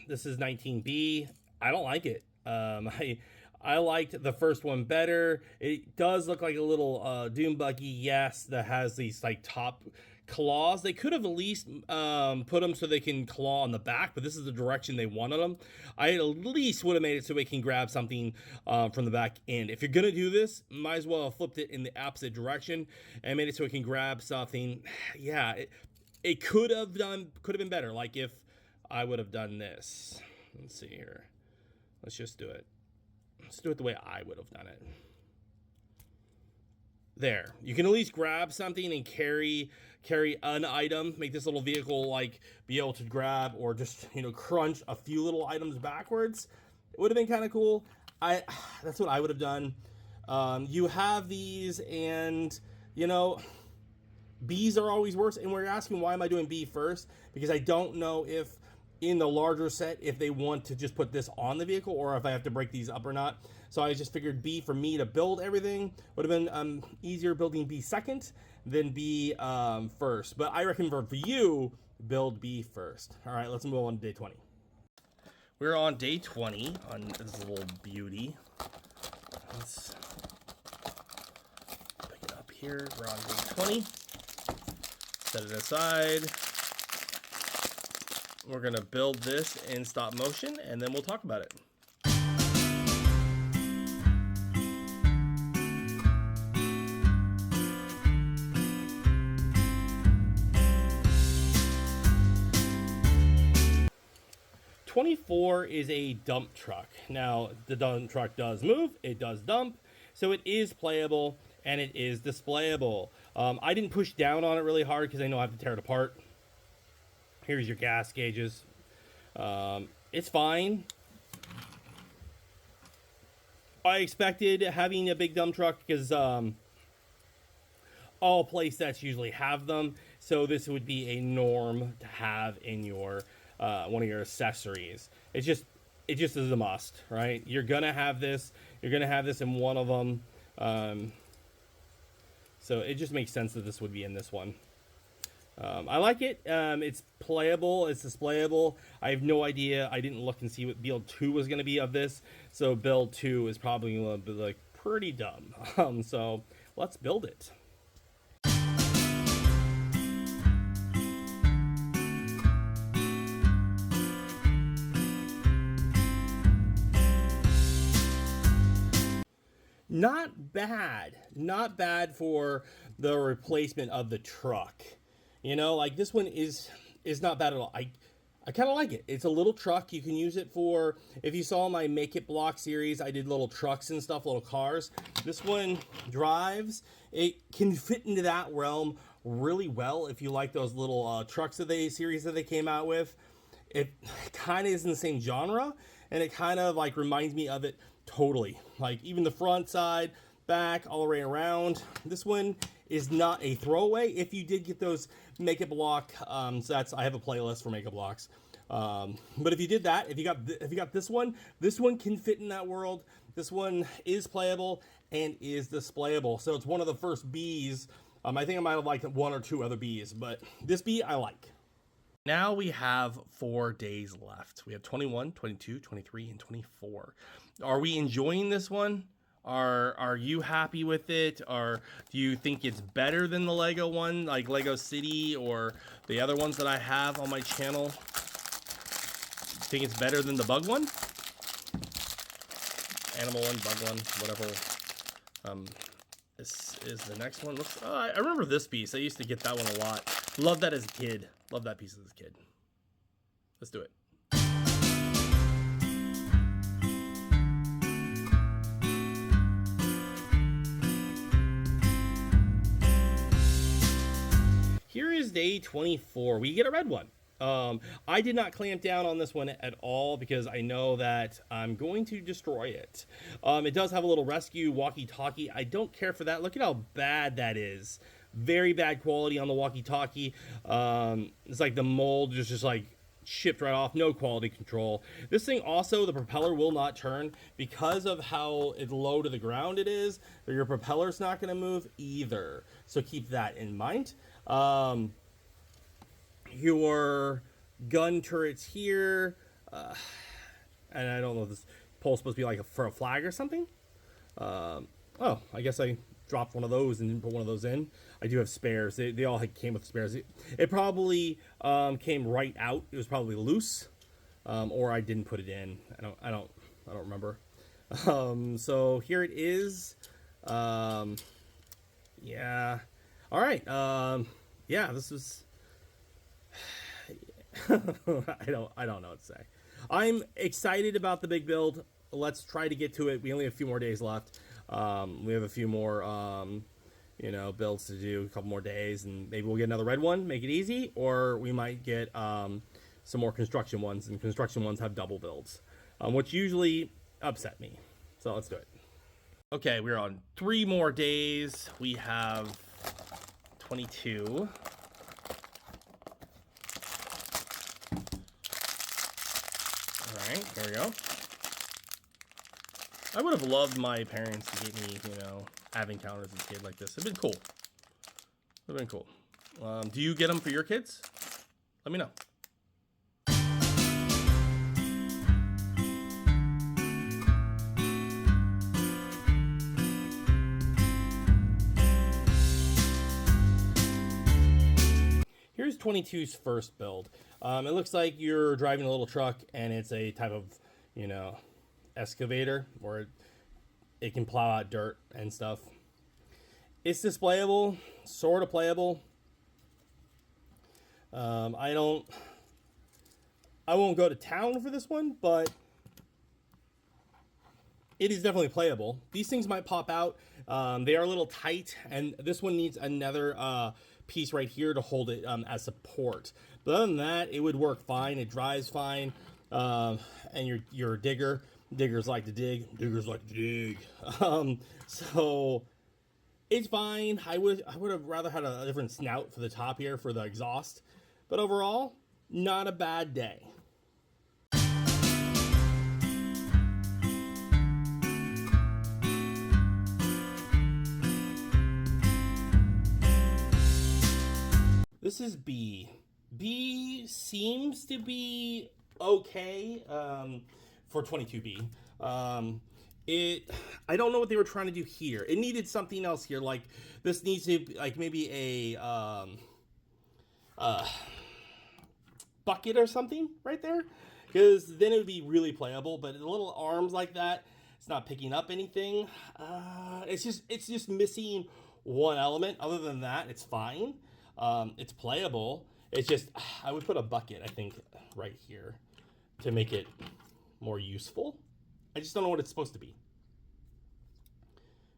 S1: This is 19B. I don't like it. I liked the first one better. It does look like a little dune buggy, yes, that has these like top claws. They could have at least put them so they can claw on the back, but this is the direction they wanted them. I at least would have made it so it can grab something from the back end. If you're gonna do this, might as well have flipped it in the opposite direction and made it so it can grab something. Yeah, it could have been better. Like if I would have done this. Let's see here. Let's just do it. Let's do it the way I would have done it. There, you can at least grab something and carry an item, make this little vehicle like be able to grab or just, you know, crunch a few little items backwards. It would have been kind of cool. That's what I would have done. You have these, and you know, B's are always worse, and we're asking why am I doing B first, because I don't know if in the larger set if they want to just put this on the vehicle or if I have to break these up or not. So I just figured B for me to build everything would have been easier building B second than B first. But I reckon for you, build B first. All right, let's move on to day 20. We're on day 20 on this little beauty. Let's pick it up here. We're on day 20. Set it aside. We're gonna build this in stop motion, and then we'll talk about it. 24 is a dump truck. Now, the dump truck does move, it does dump, so it is playable and it is displayable. I didn't push down on it really hard because I know I have to tear it apart. Here's your gas gauges. It's fine. I expected having a big dump truck because all play sets usually have them, so this would be a norm to have in your one of your accessories. It just is a must, right? You're gonna have this. You're gonna have this in one of them. So it just makes sense that this would be in this one. I like it. It's playable. It's displayable. I have no idea. I didn't look and see what build 2 was going to be of this. So build 2 is probably going to be like pretty dumb. So let's build it. Not bad. Not bad for the replacement of the truck. You know, like this one is not bad at all. I kind of like it. It's a little truck. You can use it for, if you saw my Make It Block series, I did little trucks and stuff, little cars. This one drives. It can fit into that realm really well if you like those little trucks that series that they came out with. It kind of is in the same genre, and it kind of like reminds me of it totally. Like even the front, side, back, all the way around. This one is not a throwaway if you did get those Make It Block. So I have a playlist for Make It Blocks. But if you did that, if you got this one can fit in that world. This one is playable and is displayable. So it's one of the first Bs. I think I might have liked one or two other Bs, but this B I like. Now we have 4 days left. We have 21, 22, 23, and 24. Are we enjoying this one? Are you happy with it? Or do you think it's better than the Lego one, like Lego City or the other ones that I have on my channel? Think it's better than the bug one? Animal one, bug one, whatever. This is the next one. Looks. I remember this piece. I used to get that one a lot. Love that as a kid. Love that piece as a kid. Let's do it. Here is day 24. We get a red one. I did not clamp down on this one at all because I know that I'm going to destroy it. It does have a little rescue walkie-talkie. I don't care for that. Look at how bad that is. Very bad quality on the walkie-talkie. It's like the mold just like shipped right off. No quality control. This thing also, the propeller will not turn because of how low to the ground it is. Your propeller's not going to move either. So keep that in mind. Your gun turrets here, and I don't know if this pole's supposed to be like for a flag or something. Oh, I guess I dropped one of those and didn't put one of those in. I do have spares. They all came with spares. It probably came right out. It was probably loose, or I didn't put it in. I don't remember. So here it is. Yeah. All right. Yeah, this is. I don't know what to say. I'm excited about the big build. Let's try to get to it. We only have a few more days left. We have a few more, builds to do, a couple more days, and maybe we'll get another red one, make it easy, or we might get some more construction ones, and construction ones have double builds, which usually upset me. So let's do it. Okay, we're on 3 more days. We have 22. Alright, here we go. I would have loved my parents to get me, advent counters as a kid like this. It'd been cool. It'd been cool. Do you get them for your kids? Let me know. Here's 22's first build. It looks like you're driving a little truck and it's a type of, excavator where it can plow out dirt and stuff. It's displayable, sort of playable. I I won't go to town for this one, but it is definitely playable. These things might pop out. They are a little tight, and this one needs another piece right here to hold it as support. But other than that, it would work fine. It dries fine, and your diggers like to dig. Diggers like to dig. So it's fine. I would have rather had a different snout for the top here for the exhaust, but overall, not a bad day. This is B. B seems to be okay for 22B. I don't know what they were trying to do here. It needed something else here. Like this needs to be like maybe a bucket or something right there, because then it would be really playable. But the little arms like that, it's not picking up anything. It's just missing one element. Other than that, it's fine. It's playable. It's just, I would put a bucket, I think, right here to make it more useful. I just don't know what it's supposed to be.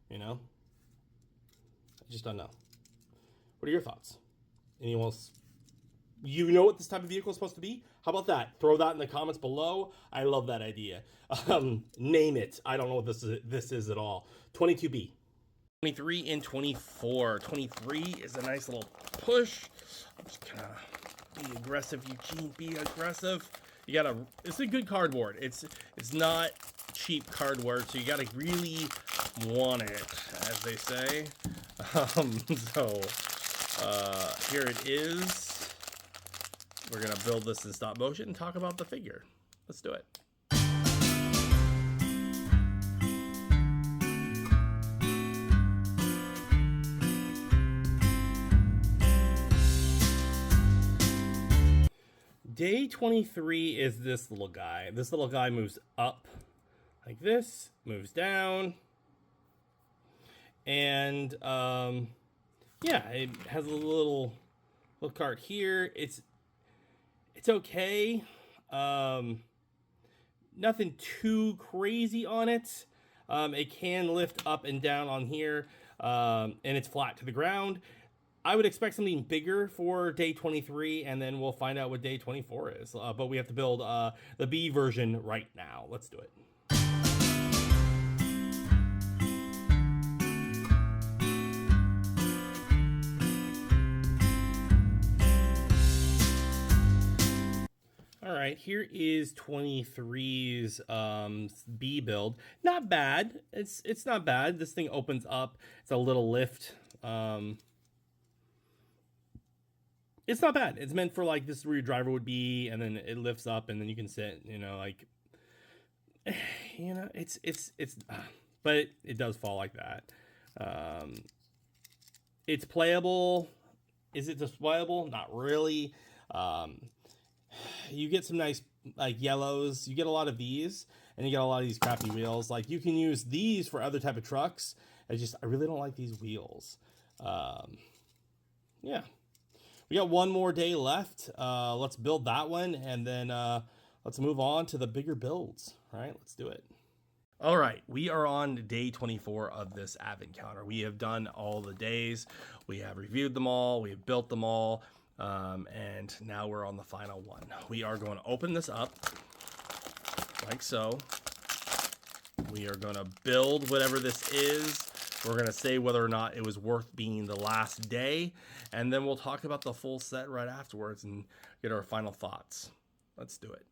S1: You know? I just don't know. What are your thoughts? Anyone else? You know what this type of vehicle is supposed to be? How about that? Throw that in the comments below. I love that idea. Name it. I don't know what this is at all. 22B. 23 and 24. 23 is a nice little push. I'm just gonna be aggressive, Eugene. Be aggressive. You gotta. It's a good cardboard. It's not cheap cardboard, so you gotta really want it, as they say. Here it is. We're gonna build this in stop motion and talk about the figure. Let's do it. Day 23 is this little guy. This little guy moves up like this, moves down, and yeah, it has a little cart here. It's okay. Nothing too crazy on it. It can lift up and down on here, and it's flat to the ground. I would expect something bigger for day 23, and then we'll find out what day 24 is. But we have to build the B version right now. Let's do it. All right, here is 23's B build. Not bad. It's not bad. This thing opens up. It's a little lift. It's not bad. It's meant for like this is where your driver would be, and then it lifts up, and then you can sit. You know, like, you know, but it does fall like that. It's playable. Is it displayable? Not really. You get some nice like yellows. You get a lot of these, and you get a lot of these crappy wheels. Like you can use these for other type of trucks. I really don't like these wheels. Yeah. We got one more day left. Let's build that one, and then let's move on to the bigger builds. All right, let's do it. All right, we are on day 24 of this Advent calendar. We have done all the days. We have reviewed them all. We have built them all. And now we're on the final one. We are going to open this up like so. We are going to build whatever this is. We're going to say whether or not it was worth being the last day, and then we'll talk about the full set right afterwards and get our final thoughts. Let's do it.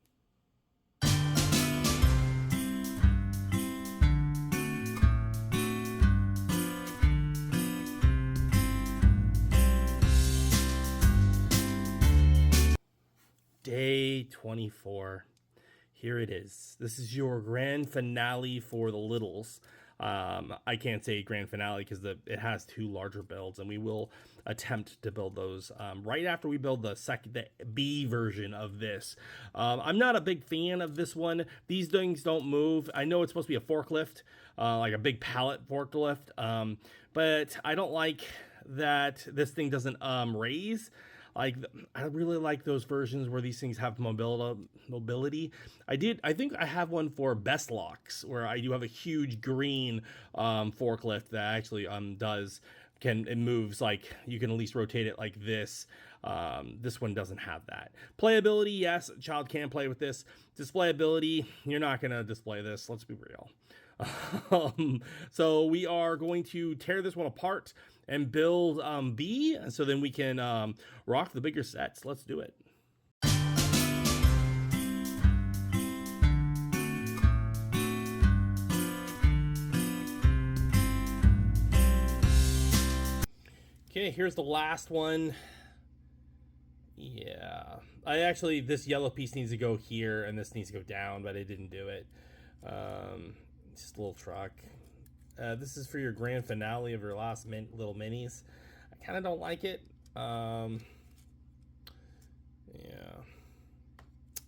S1: Day 24. Here it is. This is your grand finale for the littles. I can't say grand finale because it has two larger builds, and we will attempt to build those right after we build the B version of this. I'm not a big fan of this one. These things don't move. I know it's supposed to be a forklift, like a big pallet forklift, but I don't like that this thing doesn't raise. Like, I really like those versions where these things have mobility. I think I have one for Best Locks where I do have a huge green forklift that actually does can it moves, like you can at least rotate it like this. This one doesn't have that. Playability, yes, a child can play with this. Displayability, you're not gonna display this. Let's be real. So we are going to tear this one apart and build B, so then we can rock the bigger sets. Let's do it. Okay, here's the last one. Yeah, this yellow piece needs to go here and this needs to go down, but I didn't do it. Just a little truck. This is for your grand finale of your last little minis. I kind of don't like it. Yeah,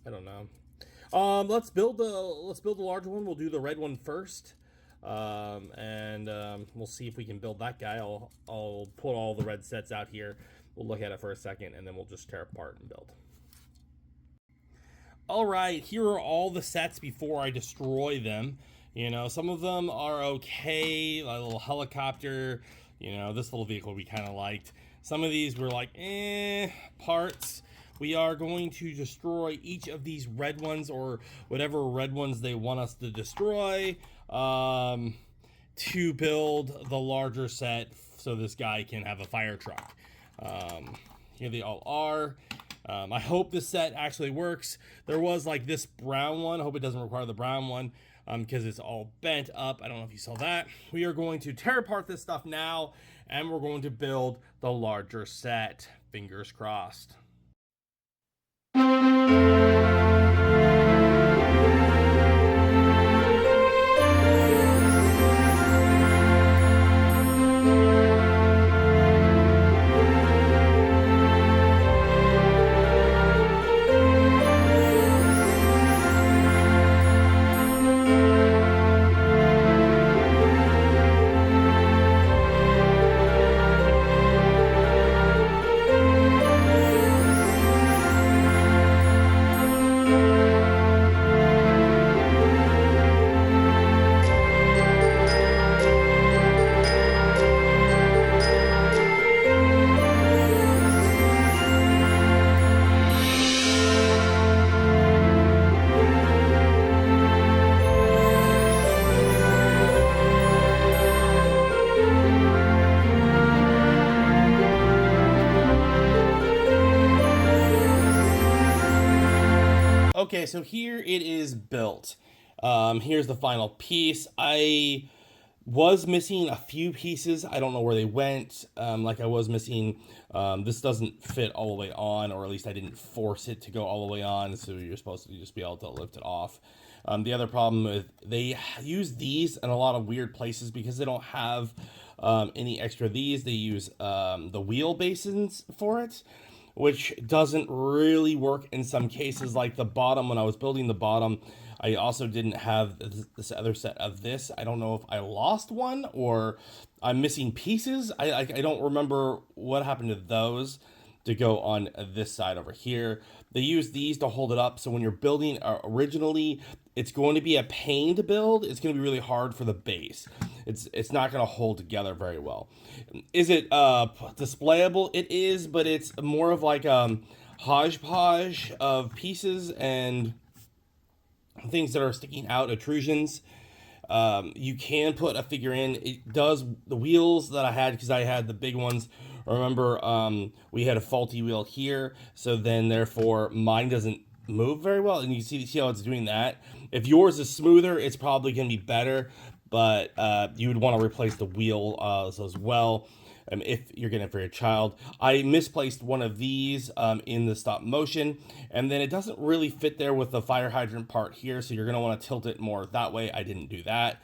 S1: I don't know. Let's build the larger one. We'll do the red one first, and we'll see if we can build that guy. I'll put all the red sets out here. We'll look at it for a second, and then we'll just tear apart and build. All right, here are all the sets before I destroy them. You know, some of them are okay, like a little helicopter, you know, this little vehicle we kind of liked. Some of these were like, parts. We are going to destroy each of these red ones or whatever red ones they want us to destroy to build the larger set so this guy can have a fire truck. Here they all are. I hope this set actually works. There was like this brown one. I hope it doesn't require the brown one. Because it's all bent up. I don't know if you saw that. We are going to tear apart this stuff now, and we're going to build the larger set. Fingers crossed. Okay, so here it is built. Here's the final piece. I was missing a few pieces. I don't know where they went. Like I was missing, this doesn't fit all the way on, or at least I didn't force it to go all the way on, so you're supposed to just be able to lift it off. The other problem is they use these in a lot of weird places because they don't have any extra of these. They use the wheel basins for it, which doesn't really work in some cases. Like the bottom, when I was building the bottom, I also didn't have this other set of this. I don't know if I lost one or I'm missing pieces. I don't remember what happened to those to go on this side over here. They use these to hold it up, so when you're building originally, it's going to be a pain to build. It's going to be really hard for the base. It's not going to hold together very well. Is it displayable? It is, but it's more of like hodgepodge of pieces and things that are sticking out, intrusions. You can put a figure in. It does the wheels that I had, because I had the big ones. Remember, we had a faulty wheel here, so then therefore mine doesn't move very well, and you see how it's doing that. If yours is smoother, it's probably going to be better, but you would want to replace the wheel as well if you're getting it for your child. I misplaced one of these in the stop motion, and then it doesn't really fit there with the fire hydrant part here, so you're going to want to tilt it more that way. I didn't do that.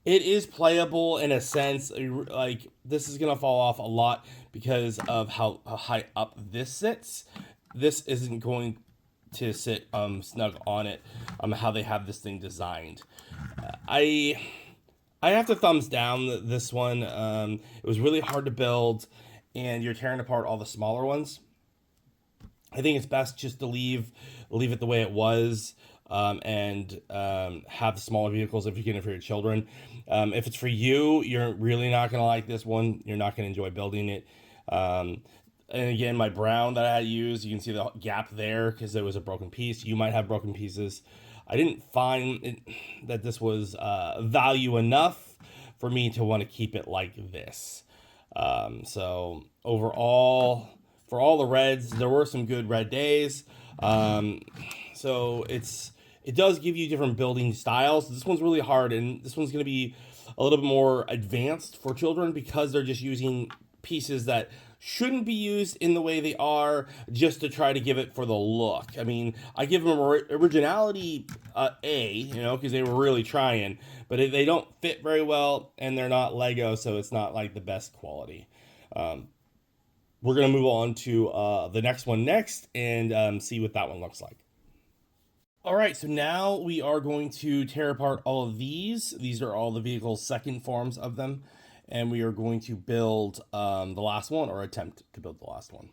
S1: It is playable in a sense. Like, this is going to fall off a lot because of how high up this sits. This isn't going to sit snug on it, how they have this thing designed. I I have to thumbs down this one. It was really hard to build, and you're tearing apart all the smaller ones. I think it's best just to leave it the way it was, and have the smaller vehicles if you can for your children. If it's for you, you're really not gonna like this one. You're not gonna enjoy building it. And again, my brown that I had used, you can see the gap there because there was a broken piece. You might have broken pieces. I didn't find that this was value enough for me to want to keep it like this. So overall, for all the reds, there were some good red days. So it does give you different building styles. This one's really hard, and this one's going to be a little bit more advanced for children because they're just using pieces that shouldn't be used in the way they are just to try to give it for the look. I mean, I give them originality A, you know, because they were really trying, but they don't fit very well, and they're not Lego, so it's not like the best quality. We're going to move on to the next one next and see what that one looks like. All right, so now we are going to tear apart all of these. These are all the vehicle's second forms of them, and we are going to build the last one, or attempt to build the last one.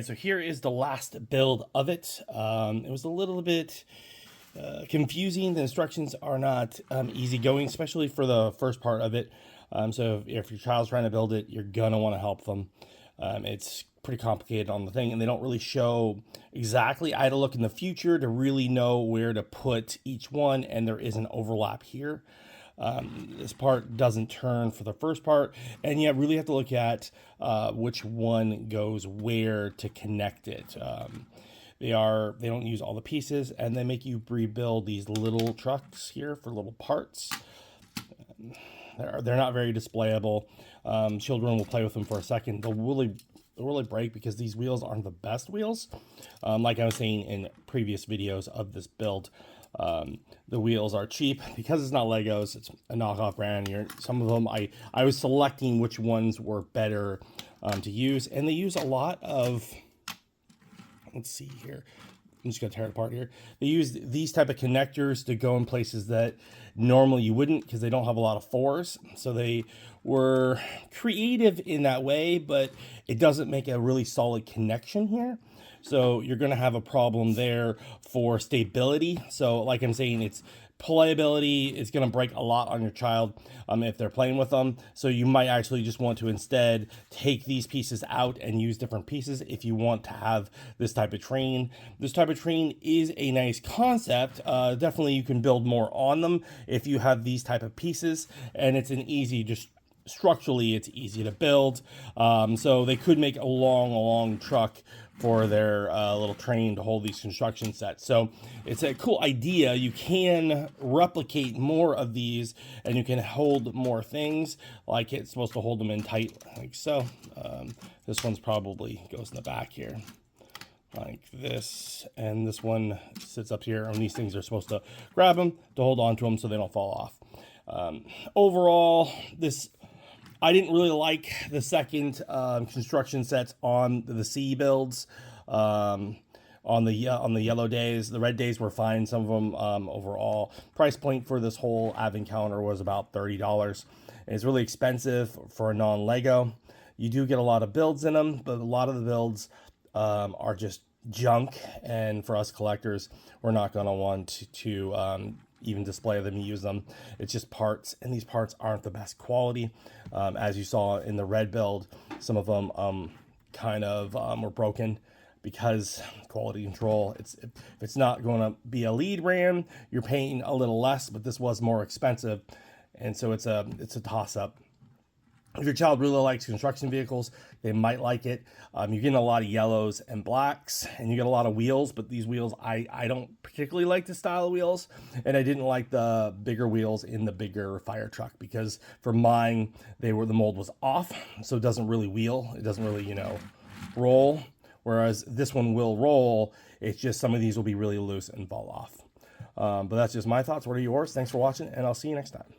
S1: So here is the last build of it. It was a little bit confusing. The instructions are not easygoing, especially for the first part of it. So if your child's trying to build it, you're gonna want to help them. It's pretty complicated on the thing, and they don't really show exactly. I had to look in the future to really know where to put each one, and there is an overlap here. This part doesn't turn for the first part, and you really have to look at which one goes where to connect it. They don't use all the pieces, and they make you rebuild these little trucks here for little parts. They're not very displayable. Children will play with them for a second. They'll really break because these wheels aren't the best wheels. Like I was saying in previous videos of this build. The wheels are cheap because it's not Legos. It's a knockoff brand. Some of them I was selecting which ones were better to use, and they use a lot of. Let's see here. I'm just gonna tear it apart here. They use these type of connectors to go in places that normally you wouldn't because they don't have a lot of fours. So they were creative in that way, but it doesn't make a really solid connection here. So you're going to have a problem there for stability. So like I'm saying, it's playability. It's going to break a lot on your child if they're playing with them. So you might actually just want to instead take these pieces out and use different pieces if you want to have this type of train. This type of train is a nice concept. Definitely you can build more on them if you have these type of pieces, and it's an easy, just structurally it's easy to build. So they could make a long truck for their little train to hold these construction sets. So it's a cool idea. You can replicate more of these, and you can hold more things. Like it's supposed to hold them in tight, like so. This one's probably goes in the back here, like this, and this one sits up here, and these things are supposed to grab them to hold on to them so they don't fall off. Overall, I didn't really like the second construction sets on the C builds. On the yellow days, the red days were fine. Some of them overall price point for this whole advent calendar was about $30. It's really expensive for a non-Lego. You do get a lot of builds in them, but a lot of the builds are just junk, and for us collectors, we're not going to want to even display them, use them. It's just parts, and these parts aren't the best quality. As you saw in the red build, some of them were broken because quality control. If it's not going to be a lead RAM, you're paying a little less, but this was more expensive, and so it's a toss-up. If your child really likes construction vehicles, they might like it. You're getting a lot of yellows and blacks, and you get a lot of wheels, but these wheels, I don't particularly like this style of wheels, and I didn't like the bigger wheels in the bigger fire truck, because for mine, the mold was off, so it doesn't really wheel. It doesn't really, roll, whereas this one will roll. It's just some of these will be really loose and fall off. But that's just my thoughts. What are yours? Thanks for watching, and I'll see you next time.